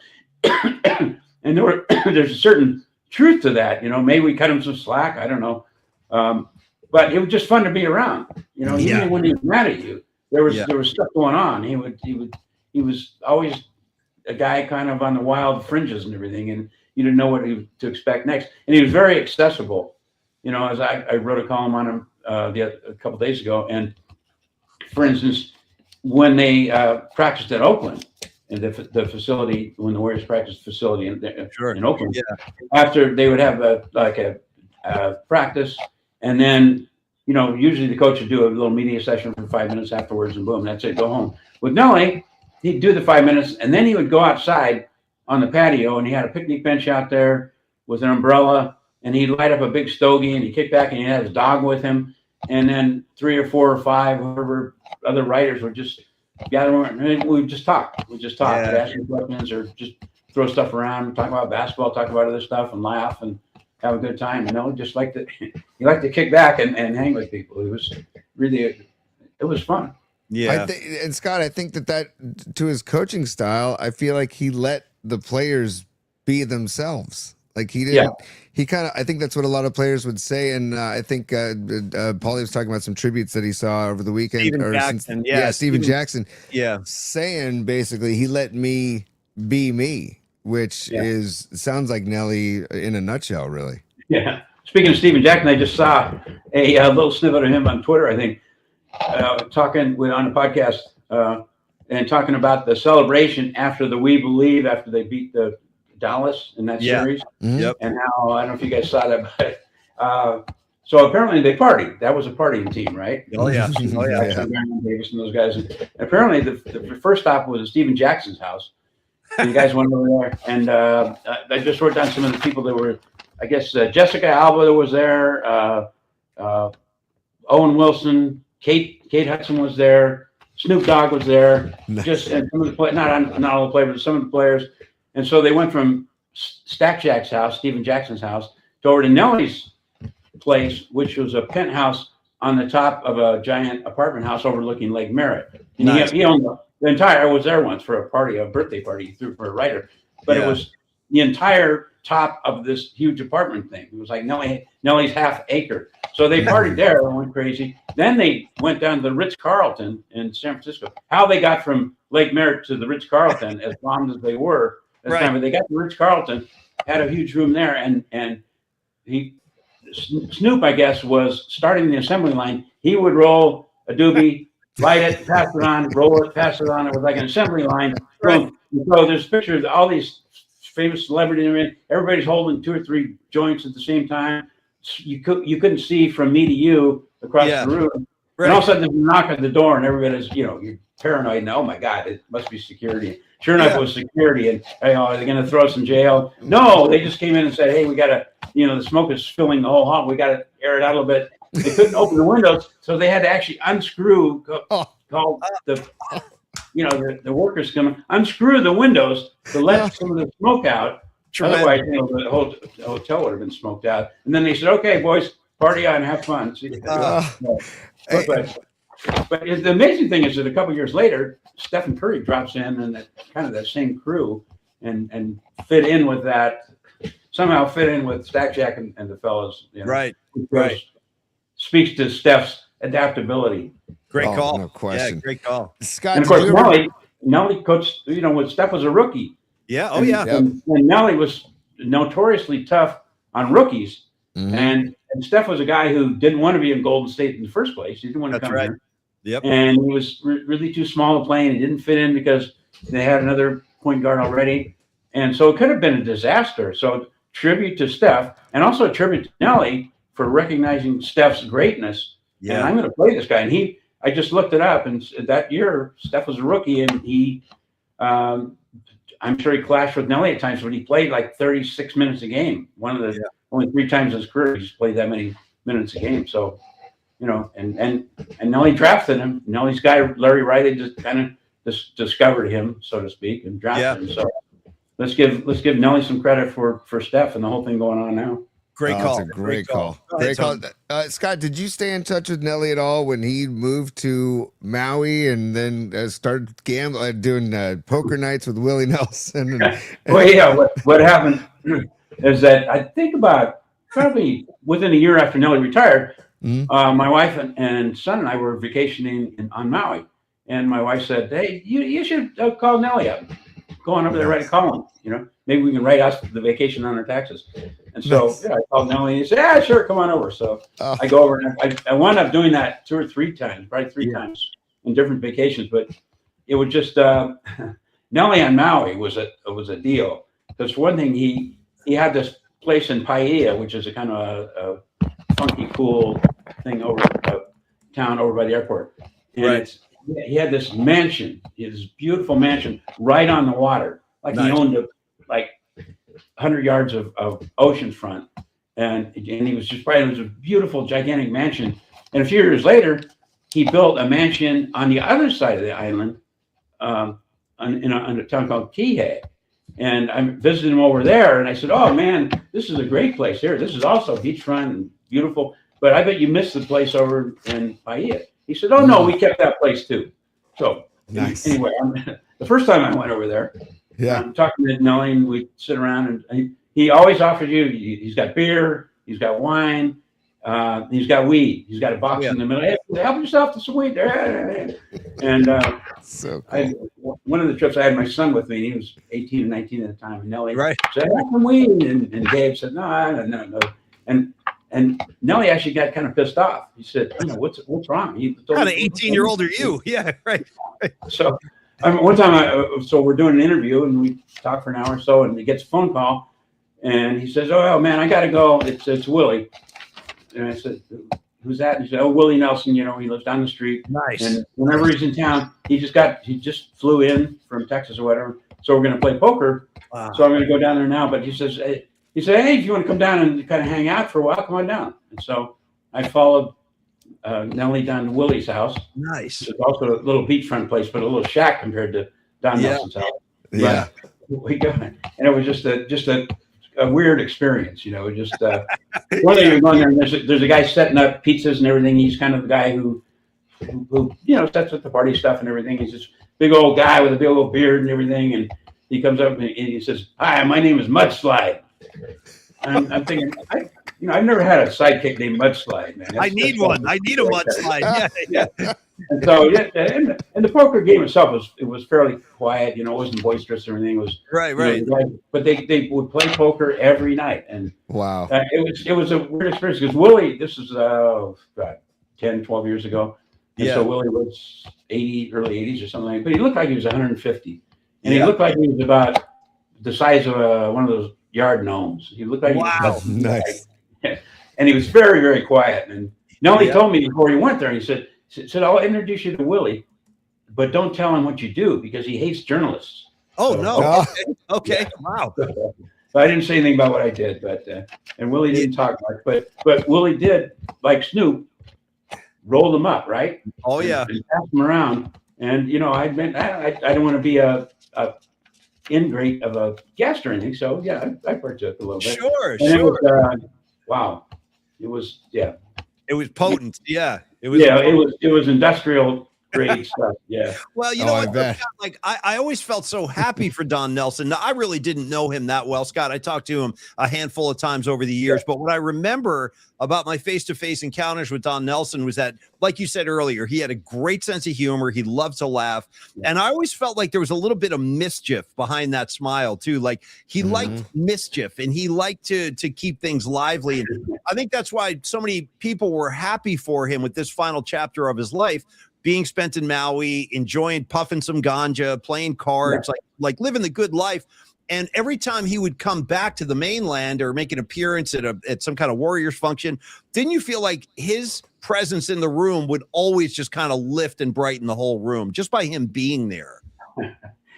And there's a certain truth to that, you know. Maybe we cut him some slack. I don't know, but it was just fun to be around. You know, even when he was mad at you, there was stuff going on. He was always a guy kind of on the wild fringes and everything, and you didn't know what to expect next. And he was very accessible. You know, as I wrote a column on him a couple days ago, and for instance, when they practiced at Oakland. And the facility, when the Warriors practice facility in Oakland, after they would have a practice, and then, you know, usually the coach would do a little media session for 5 minutes afterwards, and boom, that's it, go home. With Nellie, he'd do the 5 minutes, and then he would go outside on the patio, and he had a picnic bench out there with an umbrella, and he'd light up a big stogie, and he'd kick back, and he'd have his dog with him, and then 3 or 4 or 5, whoever other writers would just gather, and we would just talk. We'd ask him questions or just throw stuff around, talk about basketball, talk about other stuff, and laugh and have a good time. You know, just he liked to kick back and hang with people. It was really, it was fun. Yeah. And Scott, I think that to his coaching style, I feel like he let the players be themselves. Like he didn't. He kind of. I think that's what a lot of players would say. And I think Paulie was talking about some tributes that he saw over the weekend. Steven Jackson. Yeah, saying basically he let me be me, which sounds like Nellie in a nutshell, really. Yeah. Speaking of Steven Jackson, I just saw a little snippet of him on Twitter. I think talking on a podcast and talking about the celebration after the We Believe, after they beat the Dallas in that series. And how, I don't know if you guys saw that, but so apparently they partied. That was a partying team, right? Davis and those guys. And apparently the first stop was Steven Jackson's house. And you guys went over there, and I just wrote down some of the people that were, I guess, Jessica Alba was there, Owen Wilson, Kate Hudson was there, Snoop Dogg was there, and some of the not all the players, but some of the players. And so they went from Stack Jack's house, Steven Jackson's house, to over to Nellie's place, which was a penthouse on the top of a giant apartment house overlooking Lake Merritt. And he owned the entire. I was there once for a birthday party he threw for a writer, but it was the entire top of this huge apartment thing. It was like Nellie's half acre. So they partied there and went crazy. Then they went down to the Ritz-Carlton in San Francisco. How they got from Lake Merritt to the Ritz-Carlton, as bombed as they were, but they got to Ritz-Carlton, had a huge room there, and Snoop, I guess, was starting the assembly line. He would roll a doobie, light it, pass it on, roll it, pass it on. It was like an assembly line. So there's pictures of all these famous celebrities. Everybody's holding 2 or 3 joints at the same time. You couldn't see from me to you across the room. And all of a sudden, there's a knock at the door, and everybody's, you're paranoid. And, oh my God, it must be security. Sure enough, it was security. And are they going to throw us in jail? No, they just came in and said, hey, we got to, the smoke is filling the whole hall. We got to air it out a little bit. They couldn't open the windows, so they had to actually unscrew, call the workers come, unscrew the windows to let some of the smoke out. Otherwise, the whole hotel would have been smoked out. And then they said, okay, boys, party on, have fun. But the amazing thing is that a couple years later, Stephen Curry drops in and that same crew and fit in with that, somehow fit in with Stack Jack and the fellas. Right. Speaks to Steph's adaptability. Great Oh, call. no question. Yeah, great call. Scott, And of did course, you ever- Nellie coached, when Steph was a rookie. Yeah. Oh, And, yeah. Yep. and Nellie was notoriously tough on rookies. Mhm. And Steph was a guy who didn't want to be in Golden State in the first place. He didn't want to That's come right. here. Yep. And he was really too small to play, and he didn't fit in because they had another point guard already. And so it could have been a disaster. So tribute to Steph, and also a tribute to Nellie for recognizing Steph's greatness. And I'm going to play this guy. And I just looked it up, and that year Steph was a rookie, and I'm sure he clashed with Nellie at times, but he played like 36 minutes a game. One of the only 3 times in his career he's played that many minutes a game. So, and Nellie drafted him. Nellie's guy, Larry Wright, just kind of discovered him, so to speak, and drafted him. So let's give Nellie some credit for Steph and the whole thing going on now. Great call. That's a great call. Go ahead, Great call. Scott, did you stay in touch with Nellie at all when he moved to Maui and then started doing poker nights with Willie Nelson? Well, yeah. What happened is that I think about probably within a year after Nellie retired, my wife and son and I were vacationing on Maui, and my wife said, "Hey, you should call Nellie up. Go on over there, write a column. Maybe we can write us the vacation on our taxes." And so I called Nellie, and he said, "Yeah, sure, come on over." So I go over, and I wound up doing that 2 or 3 times, probably 3 times in different vacations. But it was just Nellie on Maui was a deal, because for one thing, he had this place in Paia, which is a kind of a funky, cool thing over town over by the airport, and he had this mansion, this beautiful mansion right on the water, like he owned like 100 yards of ocean front, and he was just right. It was a beautiful, gigantic mansion. And a few years later, he built a mansion on the other side of the island, in a town called Kihei. And I visited him over there, and I said, "Oh man, this is a great place here. This is also beachfront and beautiful, but I bet you missed the place over in Paia." He said, "Oh no, we kept that place too." So anyway, the first time I went over there, I'm talking to Nellie, and we sit around, and he always offers you. He's got beer, he's got wine, he's got weed, he's got a box in the middle. "Hey, help yourself to some weed there." And so cool. one of the trips I had my son with me, and he was 18 or 19 at the time. And Nellie said, "I have some weed," and Gabe said, "No." And Nellie actually got kind of pissed off. He said, "What's wrong? How an 18-year-old are you?" Yeah, right. So one time, so we're doing an interview, and we talk for an hour or so, and he gets a phone call, and he says, "Oh man, I got to go. It's Willie." And I said, "Who's that?" And he said, "Oh, Willie Nelson. He lives down the street. Nice. And whenever he's in town, he just flew in from Texas or whatever. So we're going to play poker. Wow. So I'm going to go down there now." But he said, "Hey, if you want to come down and kind of hang out for a while, come on down." And so I followed Nellie down to Willie's house. Nice. It's also a little beachfront place, but a little shack compared to Don Nelson's house. Yeah. But we got, and it was just a weird experience, just one day you're going there, and there's a guy setting up pizzas and everything. He's kind of the guy who sets up the party stuff and everything. He's this big old guy with a big old beard and everything, and he comes up and he says, "Hi, my name is Mudslide." And I'm thinking, I've never had a sidekick named Mudslide, man. I need one. I need a mudslide. Yeah. And so, and the poker game itself was fairly quiet. It wasn't boisterous or anything. It was right. But they would play poker every night, and wow, it was a weird experience, because Willie, this is about 10, 12 years ago, and so Willie was early 80s or something like that. But he looked like he was 150, and he looked like he was about the size of one of those yard gnomes. He looked like nice. And he was very, very quiet. And Nellie told me before he went there, he said, "I'll introduce you to Willie, but don't tell him what you do, because he hates journalists." Oh, so, no. Okay. Yeah. Wow. So I didn't say anything about what I did, but and Willie didn't talk much, but Willie did, like Snoop, roll them up, right? Oh yeah. And pass them around. And I don't want to be a ingrate of a guest or anything, so I partook a little bit. Sure. It was, wow. It was It was potent. Yeah. It was industrial great stuff. Yeah. Well, you Oh, know I what, bet. Scott, like I always felt so happy for Don Nelson. Now, I really didn't know him that well, Scott. I talked to him a handful of times over the years, but what I remember about my face-to-face encounters with Don Nelson was that, like you said earlier, he had a great sense of humor. He loved to laugh, and I always felt like there was a little bit of mischief behind that smile too. Like he liked mischief, and he liked to keep things lively. And I think that's why so many people were happy for him with this final chapter of his life, being spent in Maui, enjoying puffing some ganja, playing cards, like living the good life. And every time he would come back to the mainland or make an appearance at some kind of Warriors function, didn't you feel like his presence in the room would always just kind of lift and brighten the whole room just by him being there?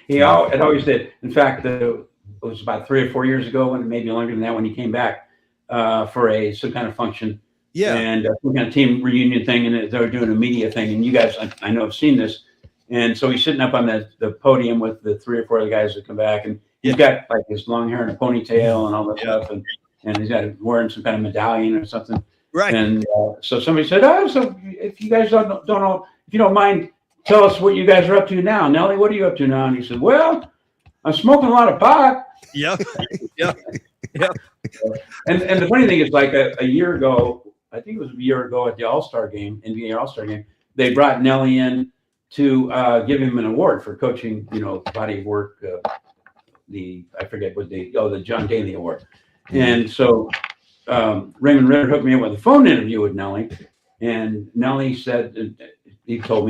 It always did. In fact, it was about 3 or 4 years ago, and maybe longer than that, when he came back for some kind of function. Yeah. And some kind of team reunion thing, and they were doing a media thing. And you guys, I know, have seen this. And so he's sitting up on the podium with the 3 or 4 of the guys that come back, and he's got like his long hair and a ponytail and all that stuff, and he's got wearing some kind of medallion or something. Right. And so somebody said, "Oh, so if you guys don't know, if you don't mind, tell us what you guys are up to now, Nellie. What are you up to now?" And he said, "Well, I'm smoking a lot of pot." Yeah. Yeah. And the funny thing is, like a year ago, I think it was a year ago at the All-Star game, NBA All-Star game, they brought Nellie in to give him an award for coaching, body of work. I forget what the John Daly Award. And so Raymond Ritter hooked me up with a phone interview with Nellie, and Nellie said, he told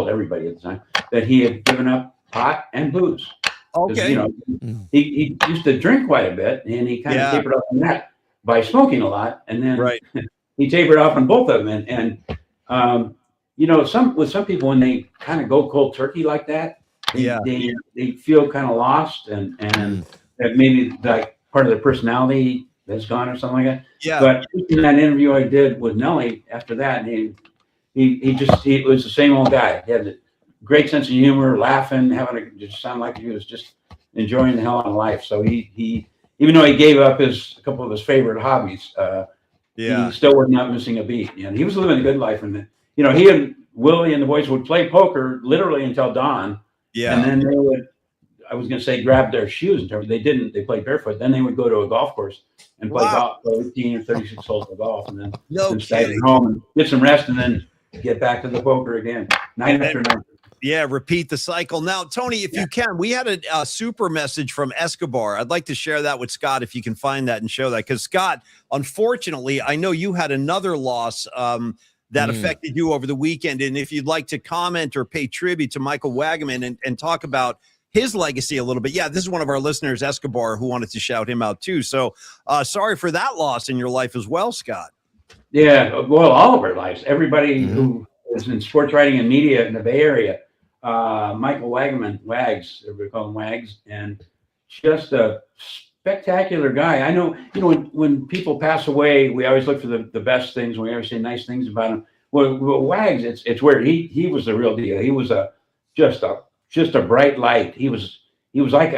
everybody at the time that he had given up pot and booze. Okay. He used to drink quite a bit, and he kind of tapered off on that by smoking a lot, and then he tapered off on both of them. And some people, when they kind of go cold turkey like that, they feel kind of lost, and that maybe like part of their personality has gone or something like that. Yeah. But in that interview I did with Nellie after that, and he was the same old guy. He had a great sense of humor, laughing, just sound like he was just enjoying the hell out of life. So he even though he gave up a couple of his favorite hobbies, he still was not missing a beat. And he was living a good life. And he and Willie and the boys would play poker literally until dawn. Yeah. And then they would, I was going to say, grab their shoes and everything. They didn't. They played barefoot. Then they would go to a golf course and play golf, play 18 or 36 holes of golf, and then stay at home and get some rest, and then get back to the poker again, night after night. Yeah, repeat the cycle. Now, Tony, if you can, we had a super message from Escobar. I'd like to share that with Scott if you can find that and show that. Because, Scott, unfortunately, I know you had another loss that affected you over the weekend. And if you'd like to comment or pay tribute to Michael Wagaman and talk about his legacy a little bit. Yeah, this is one of our listeners, Escobar, who wanted to shout him out too. So sorry for that loss in your life as well, Scott. Yeah, well, all of our lives. Everybody who is in sports writing and media in the Bay Area. Michael Wagaman, Wags, everybody call him Wags, and just a spectacular guy. I know, when people pass away, we always look for the best things. We always say nice things about him. Well, Wags, it's weird. He was the real deal. He was just a bright light. He was like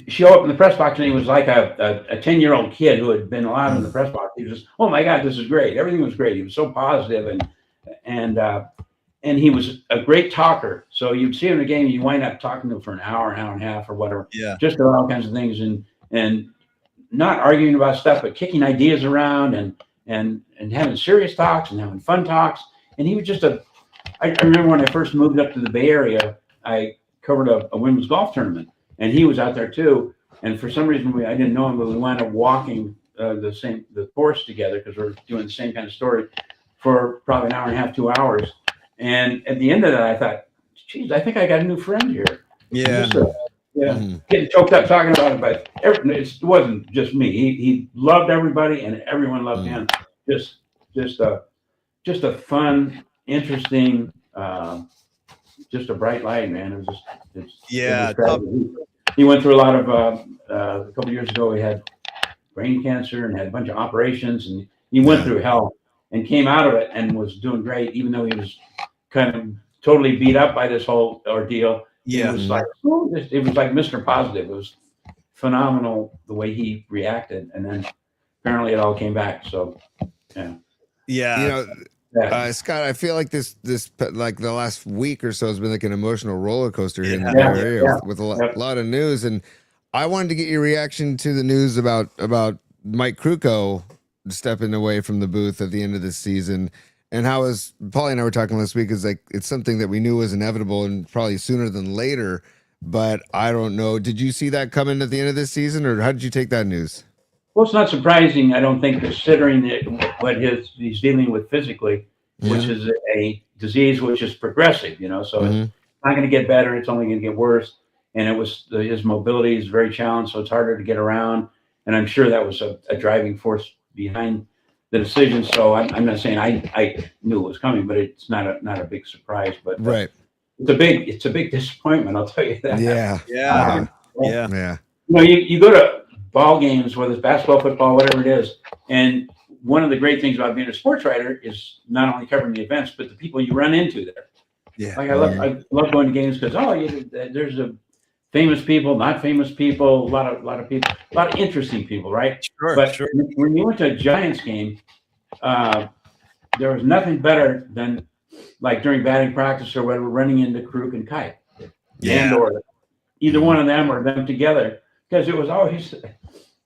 show up in the press box, and he was like a 10-year-old kid who had been allowed in the press box. He was just, oh my God, this is great. Everything was great. He was so positive, and he was a great talker. So you'd see him in a game, you wind up talking to him for an hour and a half or whatever. Yeah. Just about all kinds of things, and not arguing about stuff, but kicking ideas around and having serious talks and having fun talks. And he was just I remember when I first moved up to the Bay Area, I covered a women's golf tournament, and he was out there too. And for some reason, I didn't know him, but we wound up walking the course together because we're doing the same kind of story for probably an hour and a half, 2 hours. And at the end of that, I thought, geez, I think I got a new friend here. Yeah. Getting choked up talking about it, but it wasn't just me. He loved everybody, and everyone loved him. Just a fun, interesting, just a bright light, man. It was he went through a lot of a couple of years ago. He had brain cancer and had a bunch of operations, and he went through hell and came out of it and was doing great, even though he was kind of totally beat up by this whole ordeal. Yeah, it was like Mr. Positive. It was phenomenal the way he reacted, and then apparently it all came back. So, yeah. Scott, I feel like this like the last week or so has been like an emotional roller coaster here in the Yeah. Bay Area with a lot of news, and I wanted to get your reaction to the news about Mike Krukow stepping away from the booth at the end of this season, and how, as Paulie and I were talking last week, is like it's something that we knew was inevitable and probably sooner than later. But I don't know. Did you see that coming at the end of this season, or how did you take that news? Well, it's not surprising, I don't think, considering what he's dealing with physically, which is a disease which is progressive, so it's not going to get better. It's only going to get worse. And his mobility is very challenged, so it's harder to get around. And I'm sure that was a driving force behind the decision. So I'm not saying I knew it was coming, but it's not a big surprise. But right. It's a big disappointment. I'll tell you that. Yeah. You go to ball games, whether it's basketball, football, whatever it is, and one of the great things about being a sports writer is not only covering the events, but the people you run into there. Yeah. Like I love going to games because there's a famous people, not famous people, a lot of people, a lot of interesting people, right? Sure. But when you went to a Giants game, there was nothing better than like during batting practice or whatever, running into Kruk and Kite, and or either one of them or them together, because it was always,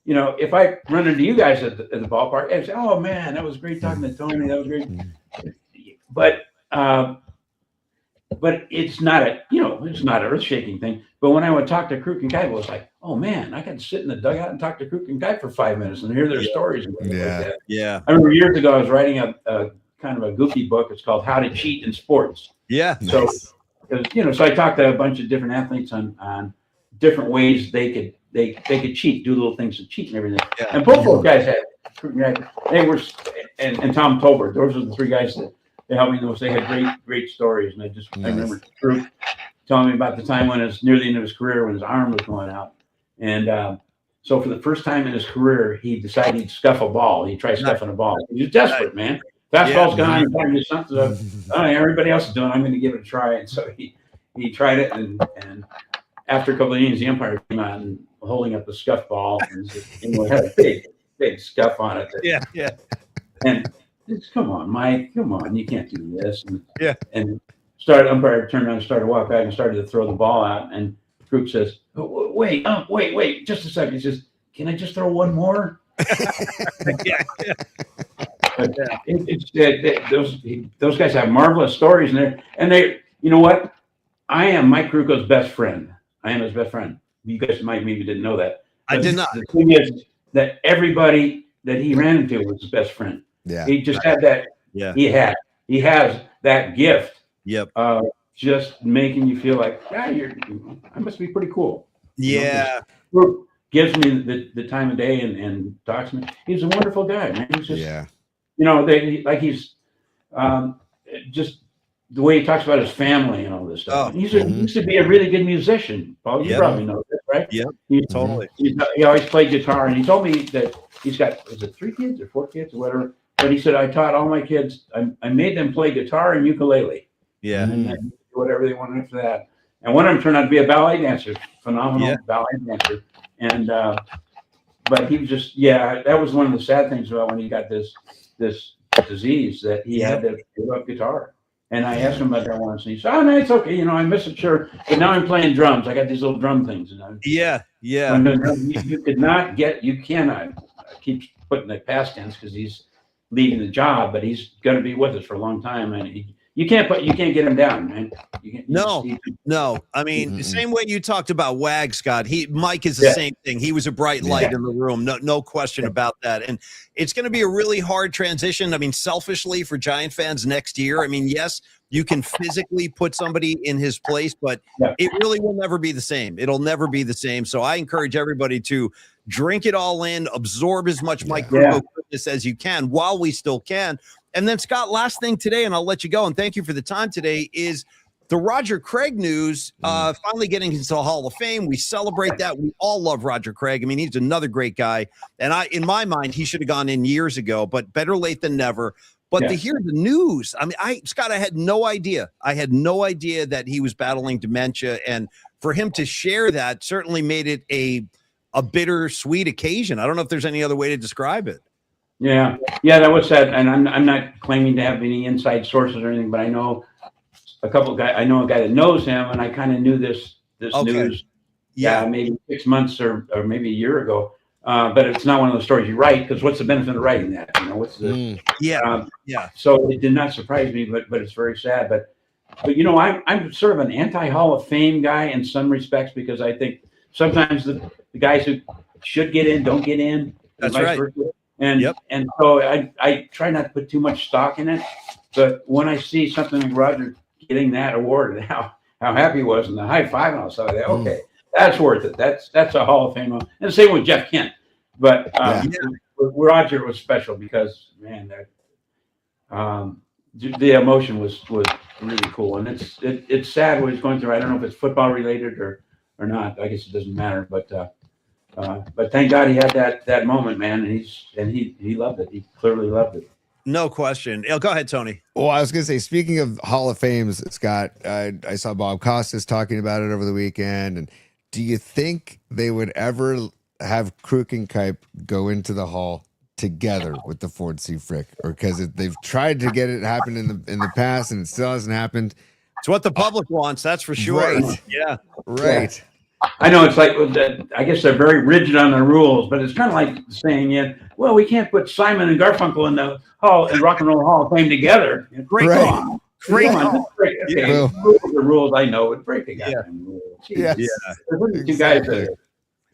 if I run into you guys at the ballpark, I say, "Oh man, that was great talking to Tony. That was great," but it's not an earth-shaking thing. But when I would talk to Kruk and Kite, it was like, "Oh man, I got to sit in the dugout and talk to Kruk and Kite for 5 minutes and hear their stories." And like that. Yeah. I remember years ago I was writing a kind of a goofy book. It's called How to Cheat in Sports. Yeah. So, so I talked to a bunch of different athletes on different ways they could cheat, do little things to cheat and everything. Yeah. And both those guys they were, and Tom Tolbert. Those are the three guys that they helped me the most. They had great stories, and I remember Drew telling me about the time when it was near the end of his career when his arm was going out, and so for the first time in his career, he decided he'd scuff a ball. He tried scuffing a ball. He was desperate, man. Fastball's gone. He's trying to do something. So, everybody else is doing it. I'm going to give it a try. And so he tried it, and after a couple of innings, the umpire came out and holding up the scuff ball, and it had a big scuff on it. Yeah. And come on, Mike, come on, you can't do this. And umpire turned around and started to walk back and started to throw the ball out. And Kruk says, oh, wait, just a second. He says, can I just throw one more? But those guys have marvelous stories, and they, you know what? I am Mike Krukow's best friend. I am his best friend. You guys maybe didn't know that. I did not. The thing is that everybody that he ran into was his best friend. Yeah. He just had that. Yeah. He has that gift. Yep. Just making you feel like, I must be pretty cool. Yeah. Gives me the time of day and talks to me. He's a wonderful guy, man. He's just, he's just the way he talks about his family and all this stuff. He used to be a really good musician. Paul, you probably know this, right? Yeah, totally. He always played guitar, and he told me that he's got, is it 3 kids or 4 kids or whatever? But he said, I taught all my kids, I made them play guitar and ukulele. Yeah. And then whatever they wanted after that. And one of them turned out to be a ballet dancer, phenomenal ballet dancer. And, but he was just, that was one of the sad things about when he got this disease, that he had to give up guitar. And I asked him about that once, and he said, "Oh no, it's okay. I miss it, sure. But now I'm playing drums. I got these little drum things." And you cannot keep putting the past tense because he's leaving the job, but he's going to be with us for a long time, and you can't get him down, man. No. I mean, the same way you talked about Wag, Scott. Mike is the same thing. He was a bright light in the room. No question about that. And it's going to be a really hard transition. I mean, selfishly for Giant fans next year. I mean, yes, you can physically put somebody in his place, but it really will never be the same. It'll never be the same. So I encourage everybody to drink it all in, absorb as much Mike Krukow goodness as you can while we still can. And then, Scott, last thing today, and I'll let you go, and thank you for the time today, is the Roger Craig news, finally getting into the Hall of Fame. We celebrate that. We all love Roger Craig. I mean, he's another great guy. And in my mind, he should have gone in years ago, but better late than never. But to hear the news, I mean, Scott, I had no idea. I had no idea that he was battling dementia. And for him to share that certainly made it a bittersweet occasion. I don't know if there's any other way to describe it. Yeah, that was sad. And I'm not claiming to have any inside sources or anything, but I know a couple of guys. I know a guy that knows him, and I kind of knew this Okay. news. Yeah. Maybe 6 months or maybe a year ago. But it's not one of those stories you write, because what's the benefit of writing that? You know, what's the Yeah. So it did not surprise me, but it's very sad. But you know, I'm sort of an anti-Hall of Fame guy in some respects, because I think sometimes the guys who should get in don't get in. That's vice right. versa. And so I try not to put too much stock in it. But when I see something like Roger getting that award and how happy he was and the high five, and I was like, okay, that's worth it. That's a Hall of Fame. And the same with Jeff Kent. But Roger was special because, man, the emotion was really cool. And it's sad what he's going through. I don't know if it's football related or not. I guess it doesn't matter. But thank God he had that moment, man. And he loved it. He clearly loved it. No question. Go ahead, Tony. Well, I was going to say, speaking of Hall of Fames, Scott, I saw Bob Costas talking about it over the weekend. And do you think they would ever have Kruk and Kipe go into the Hall together with the Ford C. Frick? Or because they've tried to get it happen in the past and it still hasn't happened. It's what the public wants, that's for sure. Right. Yeah. Right. I know it's like, I guess they're very rigid on their rules, but it's kind of like saying, well, we can't put Simon and Garfunkel in the Hall and Rock and Roll Hall of Fame together. Great Right. call. Great call. Okay, the rules I know would break the goddamn rules. Yes. There's two guys that,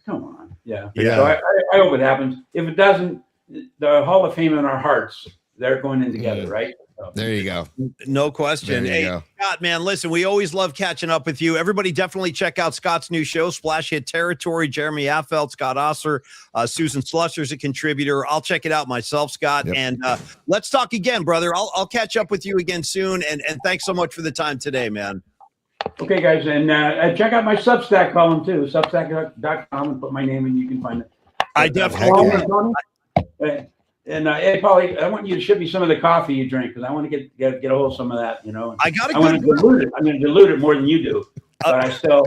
come on. Yeah. Yeah. So I hope it happens. If it doesn't, the Hall of Fame in our hearts, they're going in together, right? So. There you go. No question. There you Hey, go. Scott, man, listen, we always love catching up with you. Everybody definitely check out Scott's new show, Splash Hit Territory. Jeremy Affelt, Scott Ostler, Susan Slusser's a contributor. I'll check it out myself, Scott. Yep. And let's talk again, brother. I'll catch up with you again soon. And thanks so much for the time today, man. Okay, guys. And check out my Substack column, too. Substack.com, and put my name in. You can find it. I definitely. And hey, Paulie, I want you to ship me some of the coffee you drink, because I want to get a hold of some of that. You know, I got I want to dilute it. I'm going to dilute it more than you do, but I still.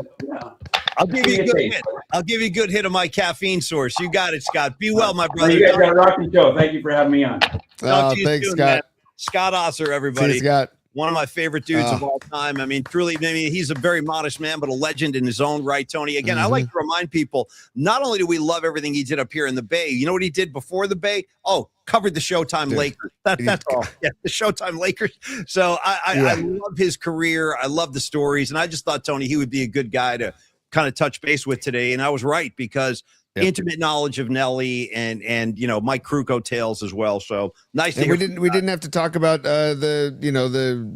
I'll give you a good hit. I'll give you a good hit of my caffeine source. You got it, Scott. Be well, my brother. You guys got a rocking show. Thank you for having me on. Thanks, Scott. Man. Scott Ostler, everybody. See you, Scott. One of my favorite dudes of all time. I mean, truly, maybe he's a very modest man, but a legend in his own right, Tony. Again, I like to remind people, not only do we love everything he did up here in the Bay, you know what he did before the Bay? Oh, covered the Showtime Lakers. That's all. Yeah, the Showtime Lakers. So I love his career. I love the stories. And I just thought, Tony, he would be a good guy to kind of touch base with today. And I was right, because intimate knowledge of Nellie and you know, Mike Krukow tales as well. So nice to hear. We didn't have to talk about the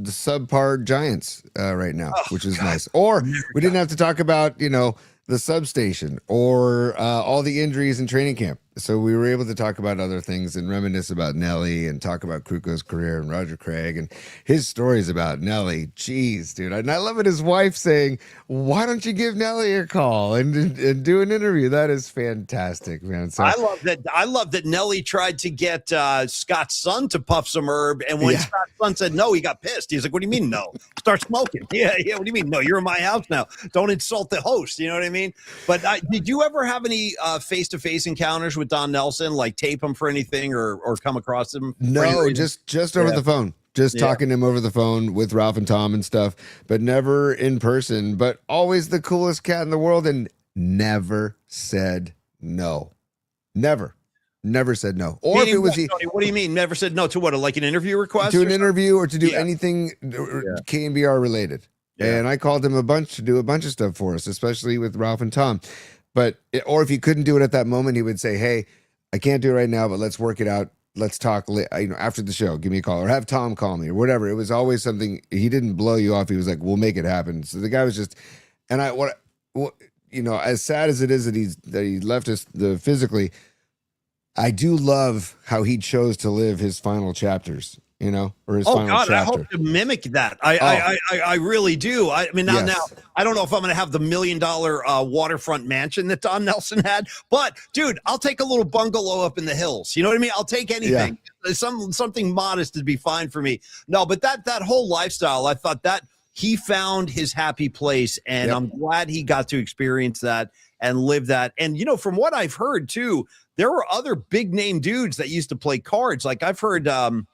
subpar Giants right now, which is nice. Or we didn't have to talk about the substation or all the injuries in training camp. So we were able to talk about other things and reminisce about Nellie and talk about Krukow's career and Roger Craig and his stories about Nellie. Jeez, dude. And I love it. His wife saying, why don't you give Nellie a call and do an interview? That is fantastic, man. So I love that Nellie tried to get Scott's son to puff some herb. And when Scott's son said no, he got pissed. He's like, what do you mean no? Start smoking. Yeah. What do you mean no? You're in my house now. Don't insult the host. You know what I mean? But did you ever have any face-to-face encounters with Don Nelson, like tape him for anything or come across him? No, just over the phone. Just talking to him over the phone with Ralph and Tom and stuff, but never in person. But always the coolest cat in the world and never said no. Never said no. Or if it was what do you mean? Never said no to what? Like an interview request? To an interview or to do anything KNBR related. Yeah. And I called him to do a bunch of stuff for us, especially with Ralph and Tom. Or if he couldn't do it at that moment, he would say, hey, I can't do it right now, but let's work it out. Let's talk after the show. Give me a call or have Tom call me or whatever. It was always something. He didn't blow you off. He was like, we'll make it happen. So the guy was just, and as sad as it is that he left us physically, I do love how he chose to live his final chapters. Or his final chapter. I hope to mimic that. I really do. I mean, now I don't know if I'm going to have the $1 million waterfront mansion that Don Nelson had, but dude, I'll take a little bungalow up in the hills. You know what I mean? I'll take anything. Yeah. Something modest would be fine for me. No, but that whole lifestyle, I thought that he found his happy place, and I'm glad he got to experience that and live that. And from what I've heard too, there were other big name dudes that used to play cards. Like I've heard, Tony,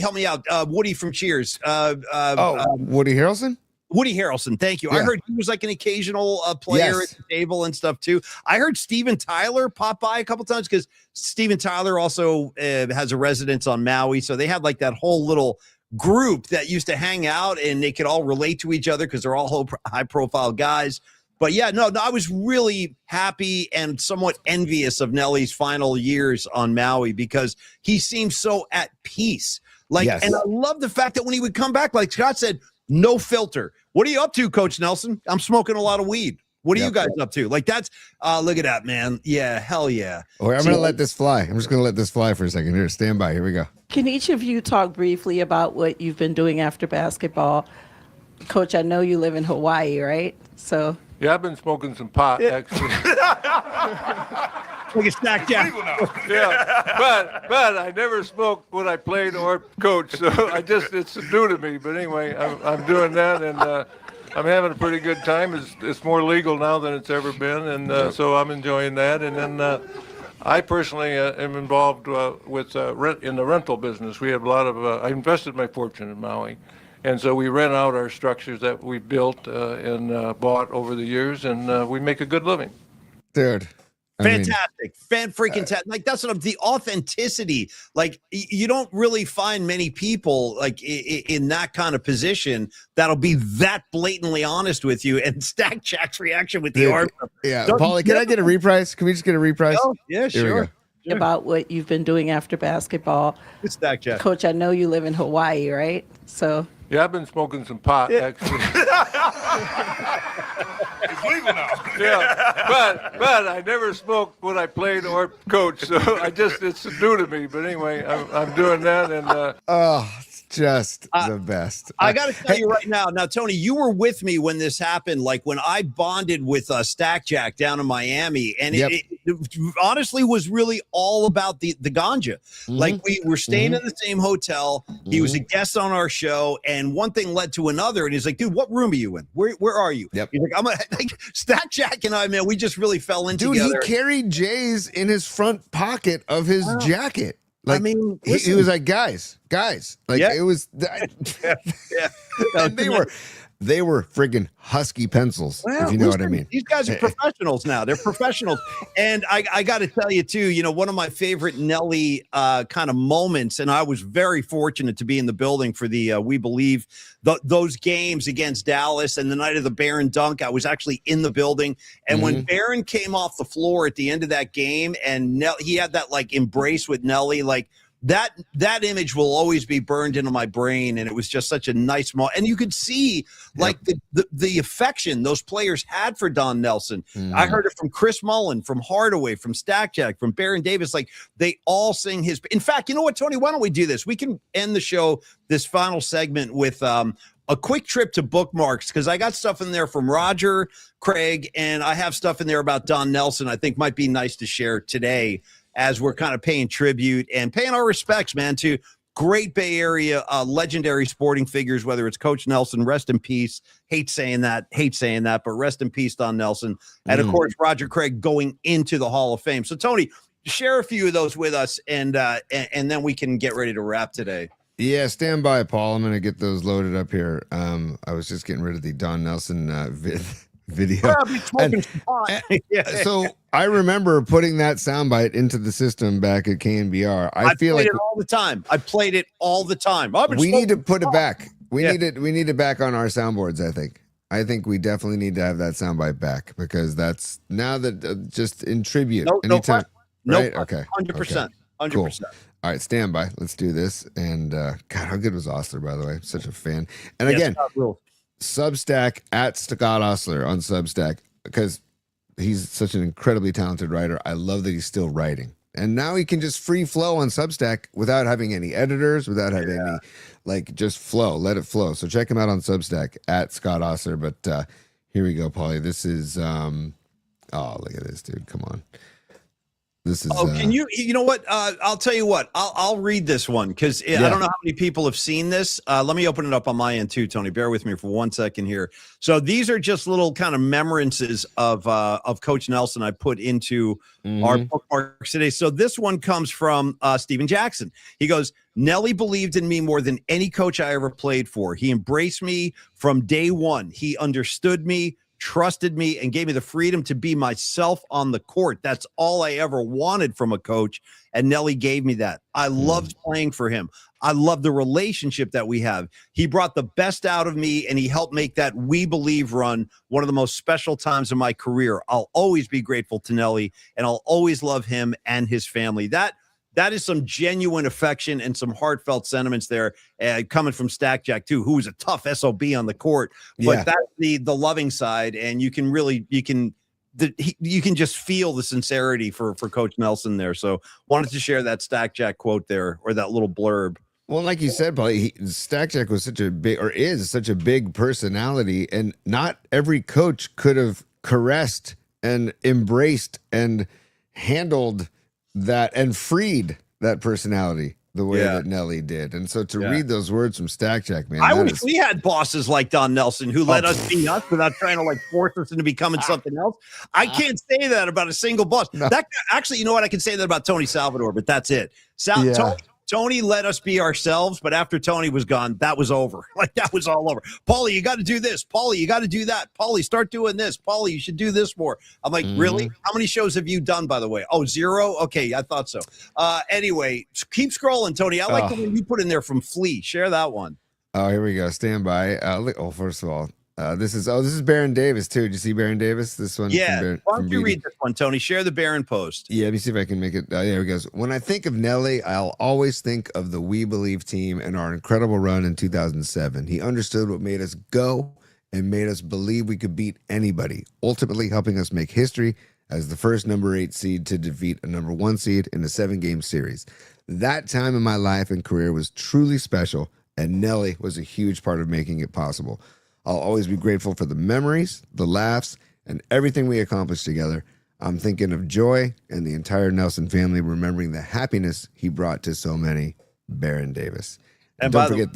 help me out. Woody from Cheers. Woody Harrelson? Woody Harrelson, thank you. Yeah. I heard he was like an occasional player at the table and stuff too. I heard Steven Tyler pop by a couple times because Steven Tyler also has a residence on Maui. So they had like that whole little group that used to hang out and they could all relate to each other because they're all high profile guys. But yeah, no, I was really happy and somewhat envious of Nellie's final years on Maui because he seemed so at peace. Like, and I love the fact that when he would come back, like Scott said, no filter. What are you up to, Coach Nelson? I'm smoking a lot of weed. What are you guys up to? Like that's look at that, man. Yeah, hell yeah. Oh, I'm gonna let this fly. I'm just gonna let this fly for a second. Here, stand by. Here we go. Can each of you talk briefly about what you've been doing after basketball? Coach, I know you live in Hawaii, right? So yeah, I've been smoking some pot actually. Like a snack jack. Yeah, but I never smoked when I played or coached, so it's new to me. But anyway, I'm doing that, and I'm having a pretty good time. It's more legal now than it's ever been, and so I'm enjoying that. And then I personally am involved with rent in the rental business. We have a lot of. I invested my fortune in Maui. And so we rent out our structures that we built and bought over the years, and we make a good living. Dude. Fantastic. Like that's what the authenticity. Like you don't really find many people like in that kind of position that'll be that blatantly honest with you. And Stack Jack's reaction with the arm. Yeah. Paulie, can I get a reprise? Can we just get a reprise? Oh, yeah, sure. About what you've been doing after basketball. Stack Jack. Coach, I know you live in Hawaii, right? So yeah, I've been smoking some pot actually. It's legal now. Yeah, but I never smoked when I played or coached, so it's new to me. But anyway, I'm doing that, and it's just the best. I got to tell you right now. Now, Tony, you were with me when this happened. Like when I bonded with Stack Jack down in Miami, and it honestly was really all about the ganja. Like we were staying in the same hotel. He was a guest on our show, and one thing led to another. And he's like, "Dude, what room are you in? Where are you?" Yep. He's like, Stack Jack and I, man, we just really fell in together. Dude, he carried Jay's in his front pocket of his jacket. Like, I mean, he was like, guys, like it was. And they were friggin' husky pencils, if you know what I mean. These guys are professionals now. They're professionals. And I got to tell you, too, one of my favorite Nellie kind of moments, and I was very fortunate to be in the building for the We Believe, those games against Dallas and the night of the Barron dunk. I was actually in the building. And when Barron came off the floor at the end of that game and he had that, like, embrace with Nellie, like, that image will always be burned into my brain, and it was just such a nice moment. And you could see like the affection those players had for Don Nelson. I heard it from Chris Mullen, from Hardaway, from Stack Jack, from Baron Davis. Like they all sing his. In fact, you know what, Tony? Why don't we do this? We can end the show, this final segment, with a quick trip to bookmarks, because I got stuff in there from Roger, Craig, and I have stuff in there about Don Nelson I think might be nice to share today, as we're kind of paying tribute and paying our respects, man, to great Bay Area legendary sporting figures, whether it's Coach Nelson, rest in peace. Hate saying that, but rest in peace, Don Nelson. And, of course, Roger Craig going into the Hall of Fame. So, Tony, share a few of those with us, and then we can get ready to wrap today. Yeah, stand by, Paul. I'm going to get those loaded up here. I was just getting rid of the Don Nelson video. So I remember putting that soundbite into the system back at KNBR. I feel like it all the time. I played it all the time. We need to put it back. We need it back on our soundboards. I think we definitely need to have that soundbite back, because that's now that just in tribute. Anytime. Right? Okay. 100%. 100%. Cool. All right, stand by. Let's do this. And God, how good was Ostler, by the way? Such a fan. And again, Substack at Scott Ostler on Substack, because he's such an incredibly talented writer. I love that he's still writing, and now he can just free flow on Substack without having any editors, without having any, like, just flow, let it flow. So check him out on Substack at Scott Ostler. But here we go, Paulie. This is oh, look at this, dude. Come on. This is. Can you know what? I'll tell you what. I'll read this one because I don't know how many people have seen this. Let me open it up on my end too, Tony. Bear with me for 1 second here. So these are just little kind of memorances of Coach Nelson I put into our bookmarks today. So this one comes from Steven Jackson. He goes, Nellie believed in me more than any coach I ever played for. He embraced me from day one. He understood me, trusted me, and gave me the freedom to be myself on the court. That's all I ever wanted from a coach, and Nellie gave me that. I loved playing for him. I love the relationship that we have. He brought the best out of me, and he helped make that We Believe run one of the most special times in my career. I'll always be grateful to Nellie, and I'll always love him and his family. That is some genuine affection and some heartfelt sentiments there, coming from Stack Jack too, who was a tough SOB on the court. But that's the loving side, and you can just feel the sincerity for Coach Nelson there. So wanted to share that Stack Jack quote there, or that little blurb. Well, like you said, Paulie, Stack Jack was is such a big personality, and not every coach could have caressed and embraced and handled that and freed that personality the way that Nellie did. And so to read those words from Stack Jack, man, I wish we had bosses like Don Nelson who let us be us without trying to like force us into becoming something else. I can't say that about a single boss. No. That actually, you know what? I can say that about Tony Salvador, but that's it. Tony let us be ourselves, but after Tony was gone, that was over. Like, that was all over. Paulie, you got to do this. Paulie, you got to do that. Paulie, start doing this. Paulie, you should do this more. I'm like, really? How many shows have you done, by the way? Oh, 0? Okay, I thought so. Anyway, keep scrolling, Tony. I like the one you put in there from Flea. Share that one. Oh, here we go. Stand by. First of all, this is Baron Davis too. Did you see Baron Davis? This one. Yeah. Why don't you read this one, Tony? Share the Baron post. Yeah, let me see if I can make it. There it goes. When I think of Nellie, I'll always think of the We Believe team and our incredible run in 2007. He understood what made us go and made us believe we could beat anybody, ultimately helping us make history as the first number 8 seed to defeat a number 1 seed in a 7-game series. That time in my life and career was truly special, and Nellie was a huge part of making it possible. I'll always be grateful for the memories, the laughs, and everything we accomplished together. I'm thinking of Joy and the entire Nelson family, remembering the happiness he brought to so many. Baron Davis. And don't forget,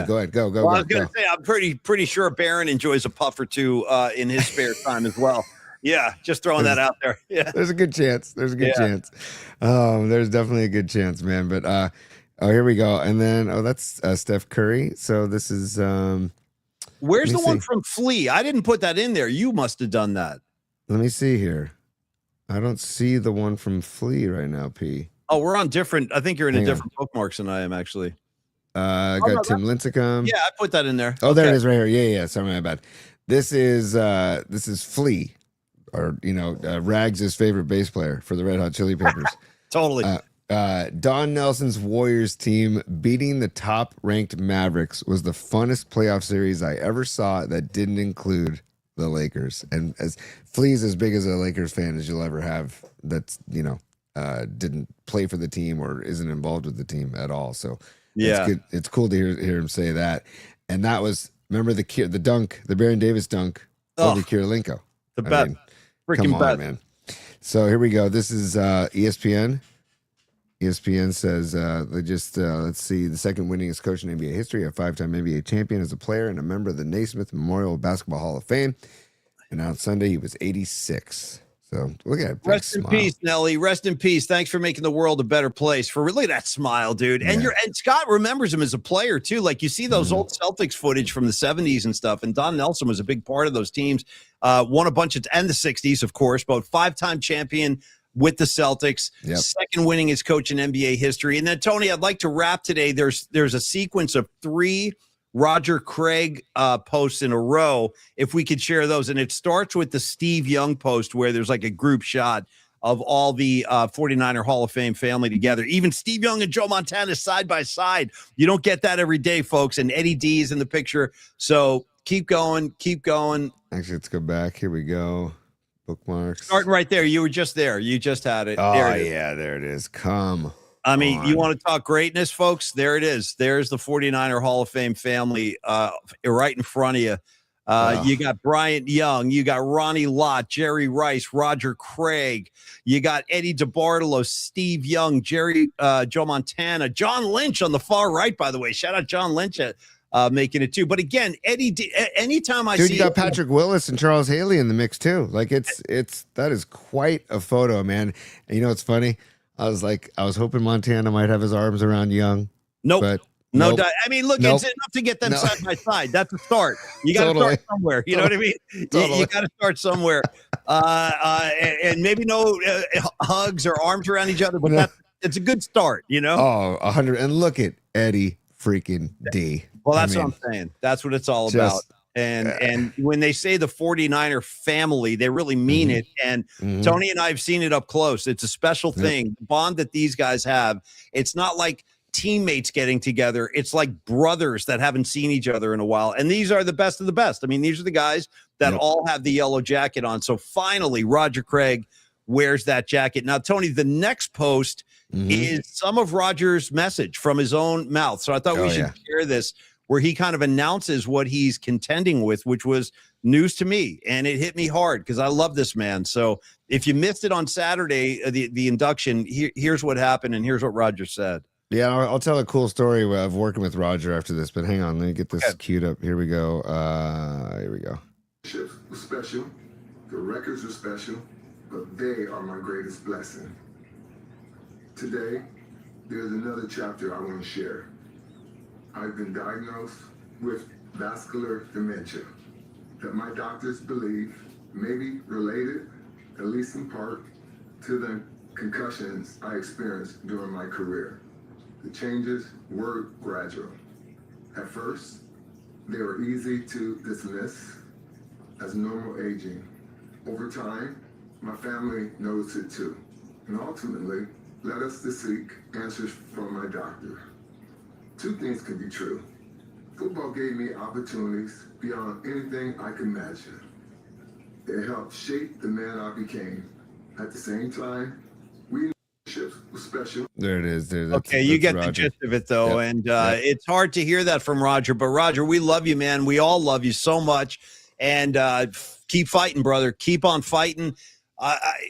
go ahead, go. Well, I was going to say, I'm pretty sure Baron enjoys a puff or two in his spare time as well. Yeah, just throwing that out there. Yeah, there's a good chance. There's definitely a good chance, man. But here we go. And then that's Steph Curry. So this is where's the one from Flea? I didn't put that in there. You must have done that. Let me see here. I don't see the one from Flea right now, P. Oh, we're on different. I think you're in a different bookmarks than I am, actually. I got Tim Lincecum. Yeah, I put that in there. Oh, there it is right here. Yeah. Sorry, my bad. This is Flea, or Rags' favorite bass player for the Red Hot Chili Peppers. Totally. Don Nelson's Warriors team beating the top-ranked Mavericks was the funnest playoff series I ever saw that didn't include the Lakers. And as Flea's as big as a Lakers fan as you'll ever have, that's didn't play for the team or isn't involved with the team at all. So yeah, it's cool to hear him say that. And that was, remember the dunk, the Baron Davis dunk over Kirilenko. The bet. Freaking bet, man. So here we go. This is ESPN. ESPN says let's see, the second winningest coach in NBA history, a 5-time NBA champion as a player and a member of the Naismith Memorial Basketball Hall of Fame. And on Sunday, he was 86. So look at it. Rest in peace, Nellie. Rest in peace. Thanks for making the world a better place. For really that smile, dude. And and Scott remembers him as a player too. Like you see those old Celtics footage from the 70s and stuff. And Don Nelson was a big part of those teams. Won a bunch of, and the 60s, of course, but 5-time champion with the Celtics, second winningest coach in NBA history. And then Tony, I'd like to wrap today. There's a sequence of 3 Roger Craig posts in a row, if we could share those. And it starts with the Steve Young post where there's like a group shot of all the 49er Hall of Fame family together. Even Steve Young and Joe Montana side by side. You don't get that every day, folks. And Eddie D is in the picture. So keep going. Actually, let's go back. Here we go. Bookmarks. Starting right there. You were just there. You just had it. Oh, there it is. Come I mean, you want to talk greatness, folks? There it is. There's the 49er Hall of Fame family right in front of you. You got Bryant Young, you got Ronnie Lott, Jerry Rice, Roger Craig, you got Eddie DeBartolo, Steve Young, Joe Montana, John Lynch on the far right, by the way. Shout out John Lynch making it too. But again, anytime I see, you got Patrick Willis and Charles Haley in the mix too. Like that is quite a photo, man. And you know what's funny? I was hoping Montana might have his arms around Young. Nope. But no, nope. I mean, look, it's enough to get them side by side. That's a start. You got to start somewhere. You know what I mean? You got to start somewhere. And maybe no hugs or arms around each other, but it's a good start, you know? Oh, 100. And look at Eddie freaking D. Well, that's what I'm saying. That's what it's all about. And when they say the 49er family, they really mean it. And Tony and I have seen it up close. It's a special thing. The bond that these guys have. It's not like teammates getting together. It's like brothers that haven't seen each other in a while. And these are the best of the best. I mean, these are the guys that all have the yellow jacket on. So finally, Roger Craig wears that jacket. Now, Tony, the next post is some of Roger's message from his own mouth. So I thought we should share this, where he kind of announces what he's contending with, which was news to me. And it hit me hard because I love this man. So if you missed it on Saturday, the induction, here's what happened and here's what Roger said. Yeah, I'll tell a cool story of working with Roger after this, but hang on, let me get this queued up. Here we go. Here we go. Ships were special, the records were special, but they are my greatest blessing. Today, there's another chapter I want to share. I've been diagnosed with vascular dementia that my doctors believe may be related, at least in part, to the concussions I experienced during my career. The changes were gradual. At first, they were easy to dismiss as normal aging. Over time, my family noticed it too, and ultimately led us to seek answers from my doctor. Two things can be true. Football gave me opportunities beyond anything I could imagine. It helped shape the man I became. At the same time, relationships were special. There it is. Okay, you get Roger. The gist of it, though. Yep. And it's hard to hear that from Roger. But, Roger, we love you, man. We all love you so much. And keep fighting, brother. Keep on fighting.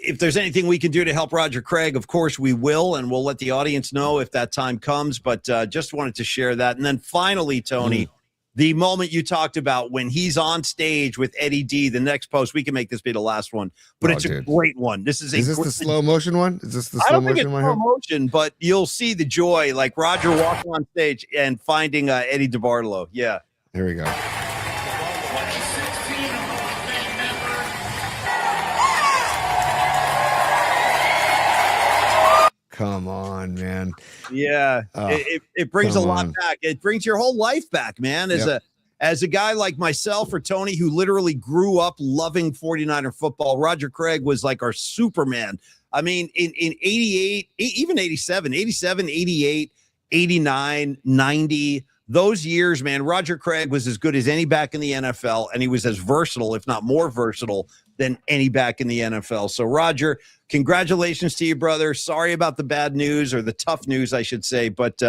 If there's anything we can do to help Roger Craig, of course we will, and we'll let the audience know if that time comes. But just wanted to share that. And then finally, Tony, the moment you talked about when he's on stage with Eddie D, the next post, we can make this be the last one, but it's a great one. Is this the slow motion one? Is this the slow motion one? Slow motion, but you'll see the joy, like Roger walking on stage and finding Eddie DeBartolo. Yeah. Here we go. Come on, man. Yeah, it brings a lot back. It brings your whole life back, man. As a guy like myself or Tony, who literally grew up loving 49er football, Roger Craig was like our Superman. I mean, in 88, even 87, 88, 89, 90, those years, man, Roger Craig was as good as any back in the NFL, and he was as versatile, if not more versatile, than any back in the NFL. So, Roger, congratulations to you, brother. Sorry about the bad news, or the tough news, I should say. But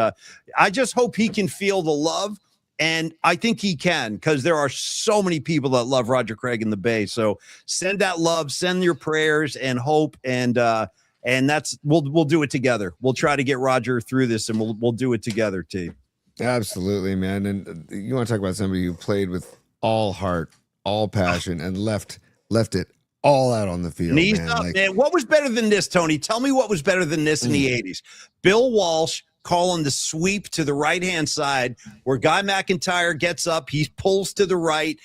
I just hope he can feel the love. And I think he can, because there are so many people that love Roger Craig in the Bay. So send that love, send your prayers and hope. And that's, we'll do it together. We'll try to get Roger through this, and we'll do it together, too. Absolutely, man. And you want to talk about somebody who played with all heart, all passion, and left it all out on the field. Knees up, man. What was better than this, Tony? Tell me what was better than this in the 80s. Bill Walsh calling the sweep to the right-hand side, where Guy McIntyre gets up, he pulls to the right.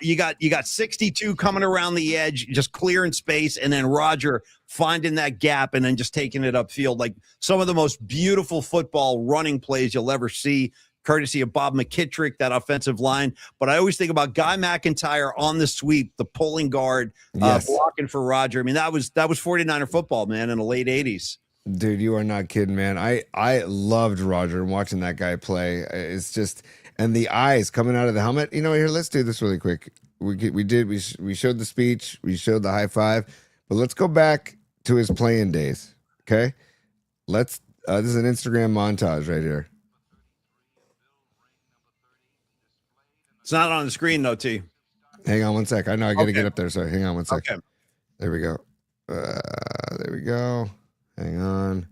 You got 62 coming around the edge, just clearing space, and then Roger finding that gap and then just taking it upfield. Like some of the most beautiful football running plays you'll ever see, courtesy of Bob McKittrick, that offensive line. But I always think about Guy McIntyre on the sweep, the pulling guard, blocking for Roger. I mean, that was 49er football, man, in the late 80s. Dude, you are not kidding, man. I loved Roger and watching that guy play. It's just, and the eyes coming out of the helmet. You know, here, let's do this really quick. We showed the speech, we showed the high five, but let's go back to his playing days. Okay, this is an Instagram montage right here. It's not on the screen though, T. Hang on one sec. I know I got to get up there. Sorry. Hang on one sec. Okay. There we go. There we go. Hang on.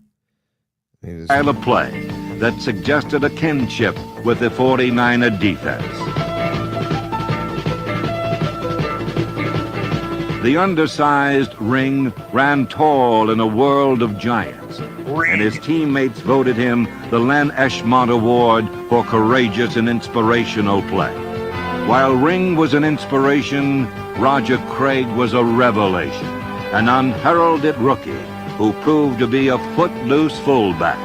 Style of play that suggested a kinship with the 49er defense. The undersized Ring ran tall in a world of giants, and his teammates voted him the Len Eshmont Award for courageous and inspirational play. While Ring was an inspiration, Roger Craig was a revelation, an unheralded rookie who proved to be a footloose fullback.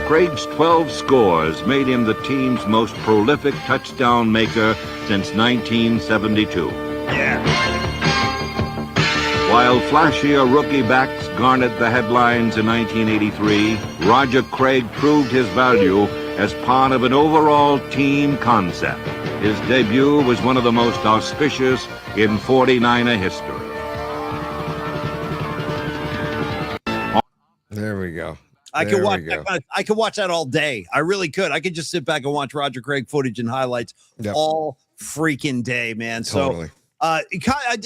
Craig's 12 scores made him the team's most prolific touchdown maker since 1972. Yeah. While flashier rookie backs garnered the headlines in 1983, Roger Craig proved his value as part of an overall team concept. His debut was one of the most auspicious in 49er history. There we go. I could watch that. I could watch that all day. I really could. I could just sit back and watch Roger Craig footage and highlights all freaking day, man. Totally. So,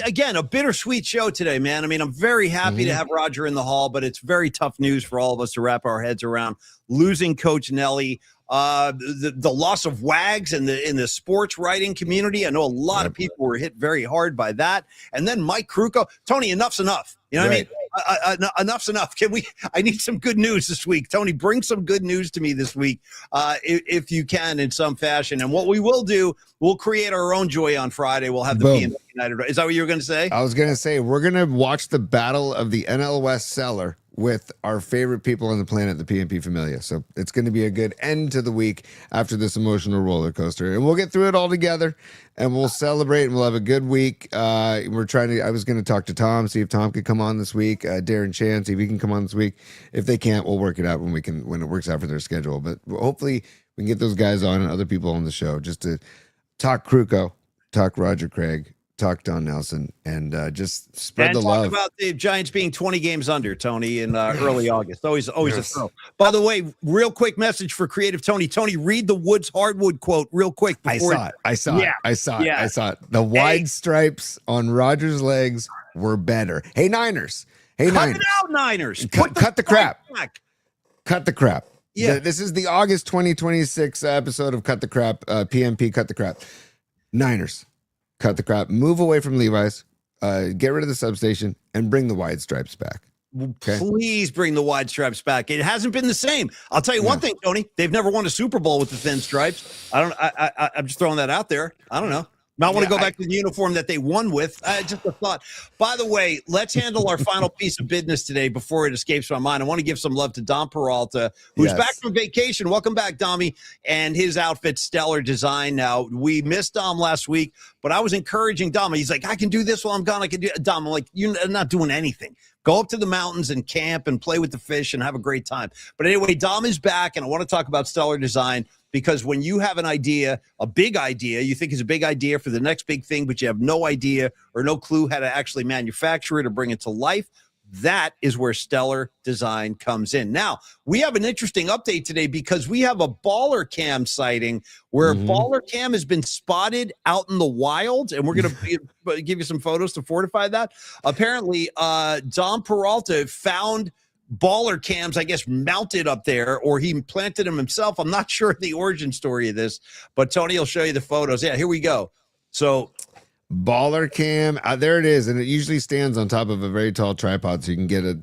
again, a bittersweet show today, man. I mean, I'm very happy to have Roger in the hall, but it's very tough news for all of us to wrap our heads around. Losing Coach Nellie, the loss of Wags in the sports writing community. I know a lot of people were hit very hard by that. And then Mike Krukow. Tony, enough's enough. You know what I mean? Enough's enough. I need some good news this week. Tony, bring some good news to me this week, if you can, in some fashion. And what we will do, we'll create our own joy on Friday. We'll have the PMP United. Is that what you were going to say? I was going to say, we're going to watch the battle of the NL West cellar with our favorite people on the planet, the PMP Familia. So it's going to be a good end to the week after this emotional roller coaster. And we'll get through it all together and we'll celebrate and we'll have a good week. I was going to talk to Tom, see if Tom could come on this week. Darren Chan, see if he can come on this week. If they can't, we'll work it out when it works out for their schedule. But hopefully we can get those guys on and other people on the show just to talk Krukow, talk Roger Craig, talk Don Nelson, and just spread the love. Talk about the Giants being 20 games under, Tony, in early August. Always a throw. By the way, real quick message for Creative Tony. Tony, read the Woods Hardwood quote real quick. I saw it. The wide stripes on Roger's legs were better. Hey, Niners. Cut it out, Niners. Cut the crap. Back. Cut the crap. Yeah. This is the August 2026 episode of Cut the Crap, PMP Cut the Crap. Niners. Cut the crap, move away from Levi's, get rid of the substation, and bring the wide stripes back. Okay? Please bring the wide stripes back. It hasn't been the same. I'll tell you one thing, Tony. They've never won a Super Bowl with the thin stripes. I'm just throwing that out there. I don't know. Might want to go back to the uniform that they won with. Just a thought. By the way, let's handle our final piece of business today before it escapes my mind. I want to give some love to Dom Peralta, who's back from vacation. Welcome back, Dommy, and his outfit, Stellar Design. Now, we missed Dom last week, but I was encouraging Dom. He's like, I can do this while I'm gone. I can do it. Dom, I'm like, you're not doing anything. Go up to the mountains and camp and play with the fish and have a great time. But anyway, Dom is back, and I want to talk about Stellar Design. Because when you have an idea, a big idea, you think is a big idea for the next big thing, but you have no idea or no clue how to actually manufacture it or bring it to life, that is where Stellar Design comes in. Now, we have an interesting update today because we have a baller cam sighting where baller cam has been spotted out in the wild, and we're going to give you some photos to fortify that. Apparently, Dom Peralta found baller cams, I guess, mounted up there, or he planted them himself. I'm not sure the origin story of this, but Tony will show you the photos. Yeah, here we go. So baller cam, there it is, and it usually stands on top of a very tall tripod, so you can get a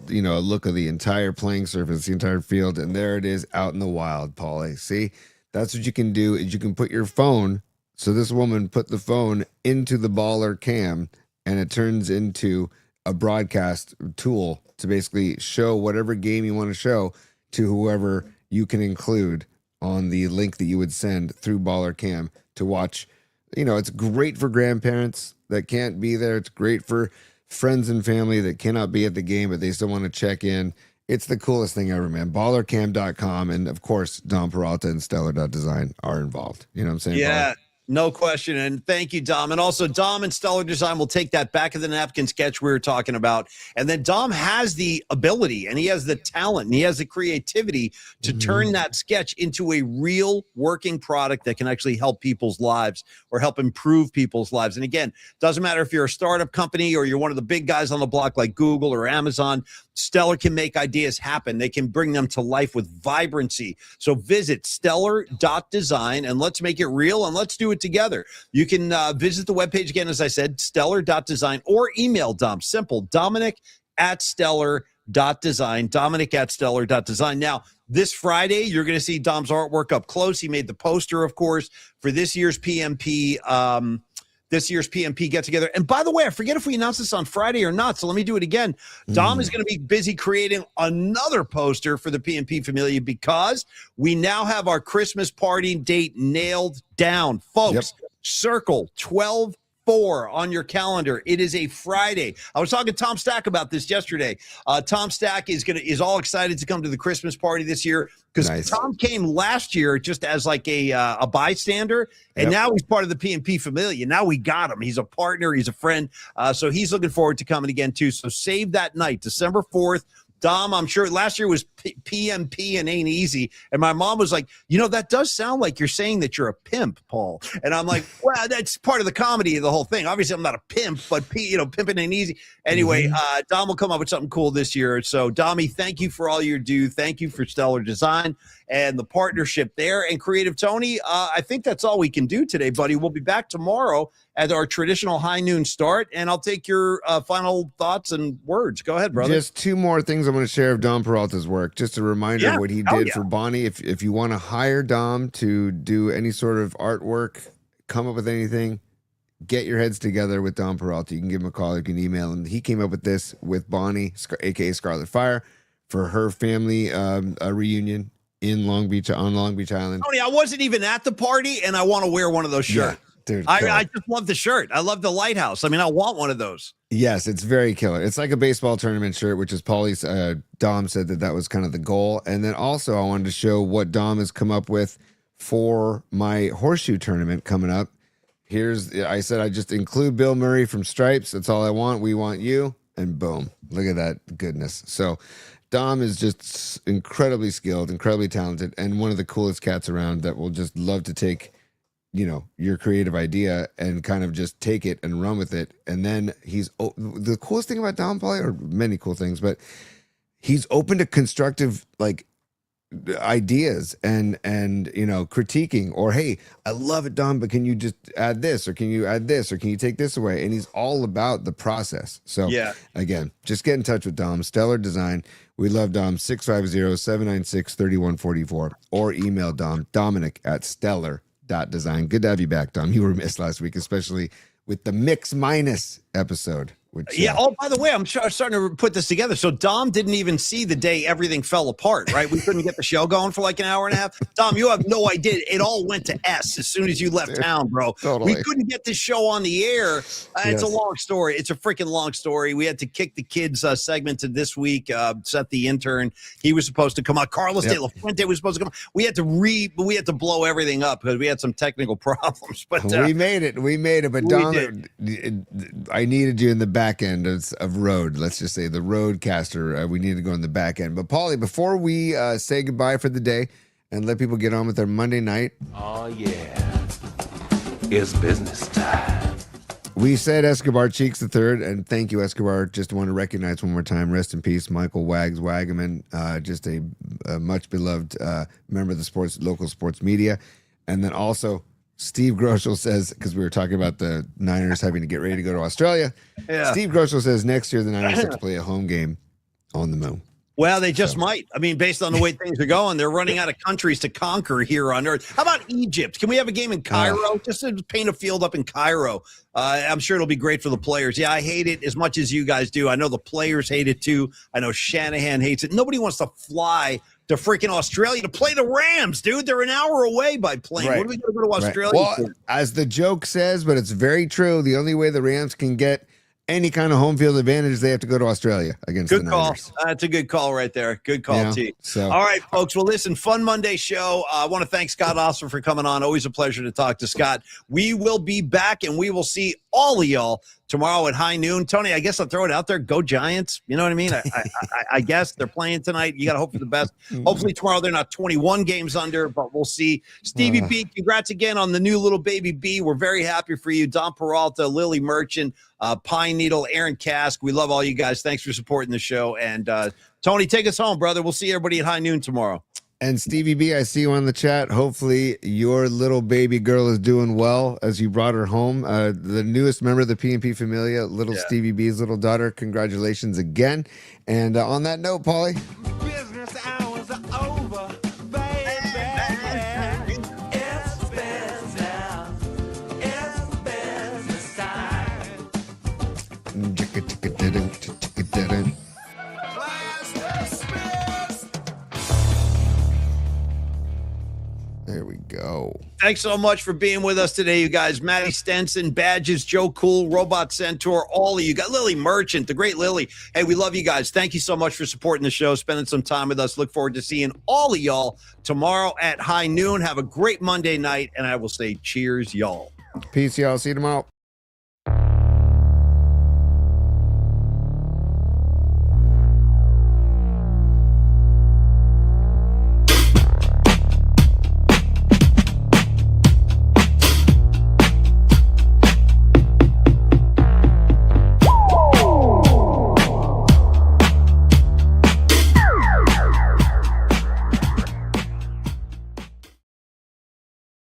look of the entire playing surface, the entire field, and there it is out in the wild, Paulie. See, that's what you can do is you can put your phone. So this woman put the phone into the baller cam, and it turns into a broadcast tool to basically show whatever game you want to show to whoever you can include on the link that you would send through Baller Cam to watch. It's great for grandparents that can't be there. It's great for friends and family that cannot be at the game, but they still want to check in. It's the coolest thing ever, man. Ballercam.com. And of course, Dom Peralta and Stellar.design are involved. You know what I'm saying? Yeah. Baller? No question. And thank you, Dom. And also, Dom and Stellar Design will take that back of the napkin sketch we were talking about. And then Dom has the ability and he has the talent and he has the creativity to turn that sketch into a real working product that can actually help people's lives or help improve people's lives. And again, doesn't matter if you're a startup company or you're one of the big guys on the block like Google or Amazon, Stellar can make ideas happen. They can bring them to life with vibrancy. So visit stellar.design and let's make it real and let's do it together. You can visit the webpage again, as I said, stellar.design, or email Dom. Simple, Dominic@stellar.design, Dominic@stellar.design. Now, this Friday, you're going to see Dom's artwork up close. He made the poster, of course, for this year's PMP get together. And by the way, I forget if we announced this on Friday or not, so let me do it again. Dom is going to be busy creating another poster for the PMP Familia because we now have our Christmas party date nailed down. Folks, circle 12-4 on your calendar. It is a Friday. I was talking to Tom Stack about this yesterday. Tom Stack is all excited to come to the Christmas party this year because Tom came last year just as like a bystander, and now he's part of the PMP Familia. Now we got him. He's a partner. He's a friend. So he's looking forward to coming again too. So save that night, December 4th. Dom, I'm sure last year was PMP and ain't easy. And my mom was like, that does sound like you're saying that you're a pimp, Paul. And I'm like, well, that's part of the comedy of the whole thing. Obviously, I'm not a pimp, but pimping ain't easy. Anyway, Dom will come up with something cool this year. So, Dommy, thank you for all you do. Thank you for Stellar Design and the partnership there. And Creative Tony, I think that's all we can do today, buddy. We'll be back tomorrow at our traditional high noon start, and I'll take your final thoughts and words. Go ahead, brother. Just two more things I'm going to share of Dom Peralta's work. Just a reminder of what he did for Bonnie. If you want to hire Dom to do any sort of artwork, come up with anything, get your heads together with Dom Peralta. You can give him a call. You can email him. He came up with this with Bonnie, a.k.a. Scarlet Fire, for her family reunion on Long Beach Island. Tony, I wasn't even at the party, and I want to wear one of those shirts. Yeah. Dude, I just love the shirt. I love the lighthouse. I mean, I want one of those. Yes, it's very killer. It's like a baseball tournament shirt, which is Paulie's. Dom said that was kind of the goal. And then also I wanted to show what Dom has come up with for my horseshoe tournament coming up. I said I just include Bill Murray from Stripes. That's all I want. We want you. And boom, look at that goodness. So Dom is just incredibly skilled, incredibly talented, and one of the coolest cats around that will just love to take your creative idea and kind of just take it and run with it. And then the coolest thing about Dom, Paulie, or many cool things, but he's open to constructive ideas and critiquing, or, hey, I love it, Dom, but can you just add this, or can you add this, or can you take this away? And he's all about the process. So again, just get in touch with Dom, Stellar Design. We love Dom, 650-796-3144, or email Dom, Dominic@stellar.design. Good to have you back, Dom. You were missed last week, especially with the Mix Minus episode. Which, Oh, by the way, I'm starting to put this together. So Dom didn't even see the day everything fell apart, right? We couldn't get the show going for like an hour and a half. Dom, you have no idea. It all went to S as soon as you left town, bro. Totally. We couldn't get this show on the air. It's a long story. It's a freaking long story. We had to kick the kids segment to this week. Seth, the intern, he was supposed to come out. Carlos De La Fuente was supposed to come. We had to blow everything up because we had some technical problems. But we made it. But Dom, I needed you in the back end of road. Let's just say the roadcaster. We need to go in the back end. But Paulie, before we say goodbye for the day and let people get on with their Monday night. Oh yeah, it's business time. We said Escobar Cheeks III, and thank you, Escobar. Just want to recognize one more time, rest in peace, Michael Wags Wagaman, just a much beloved member of the local sports media. And then also Steve Groschel says, because we were talking about the Niners having to get ready to go to Australia. Yeah. Steve Groschel says next year the Niners have to play a home game on the moon. Well, they just might. I mean, based on the way things are going, they're running out of countries to conquer here on Earth. How about Egypt? Can we have a game in Cairo? Just to paint a field up in Cairo. I'm sure it'll be great for the players. Yeah, I hate it as much as you guys do. I know the players hate it too. I know Shanahan hates it. Nobody wants to fly to freaking Australia to play the Rams, dude. They're an hour away by plane. Right. What are we going to go to Australia for? Well, as the joke says, but it's very true, the only way the Rams can get any kind of home field advantage, they have to go to Australia against Good the call. Niners. That's a good call right there. Good call, Yeah, T. so- All right, folks. Well, listen, fun Monday show. I want to thank Scott Ostler for coming on. Always a pleasure to talk to Scott. We will be back, and we will see all of y'all tomorrow at high noon. Tony, I guess I'll throw it out there. Go Giants. You know what I mean? I guess they're playing tonight. You got to hope for the best. Hopefully tomorrow they're not 21 games under, but we'll see. Stevie B, congrats again on the new little baby B. We're very happy for you. Don Peralta, Lily Merchant, Pine Needle, Aaron Kask. We love all you guys. Thanks for supporting the show. And Tony, take us home, brother. We'll see everybody at high noon tomorrow. And Stevie B, I see you on the chat. Hopefully your little baby girl is doing well as you brought her home. The newest member of the PMP Familia, little Stevie B's little daughter. Congratulations again. And on that note, Paulie. Business hours are over, baby. It's business. It's business time. There we go. Thanks so much for being with us today, you guys. Maddie Stenson, Badges, Joe Cool, Robot Centaur, all of you. Got Lily Merchant, the great Lily. Hey, we love you guys. Thank you so much for supporting the show, spending some time with us. Look forward to seeing all of y'all tomorrow at high noon. Have a great Monday night, and I will say cheers, y'all. Peace, y'all. See you tomorrow.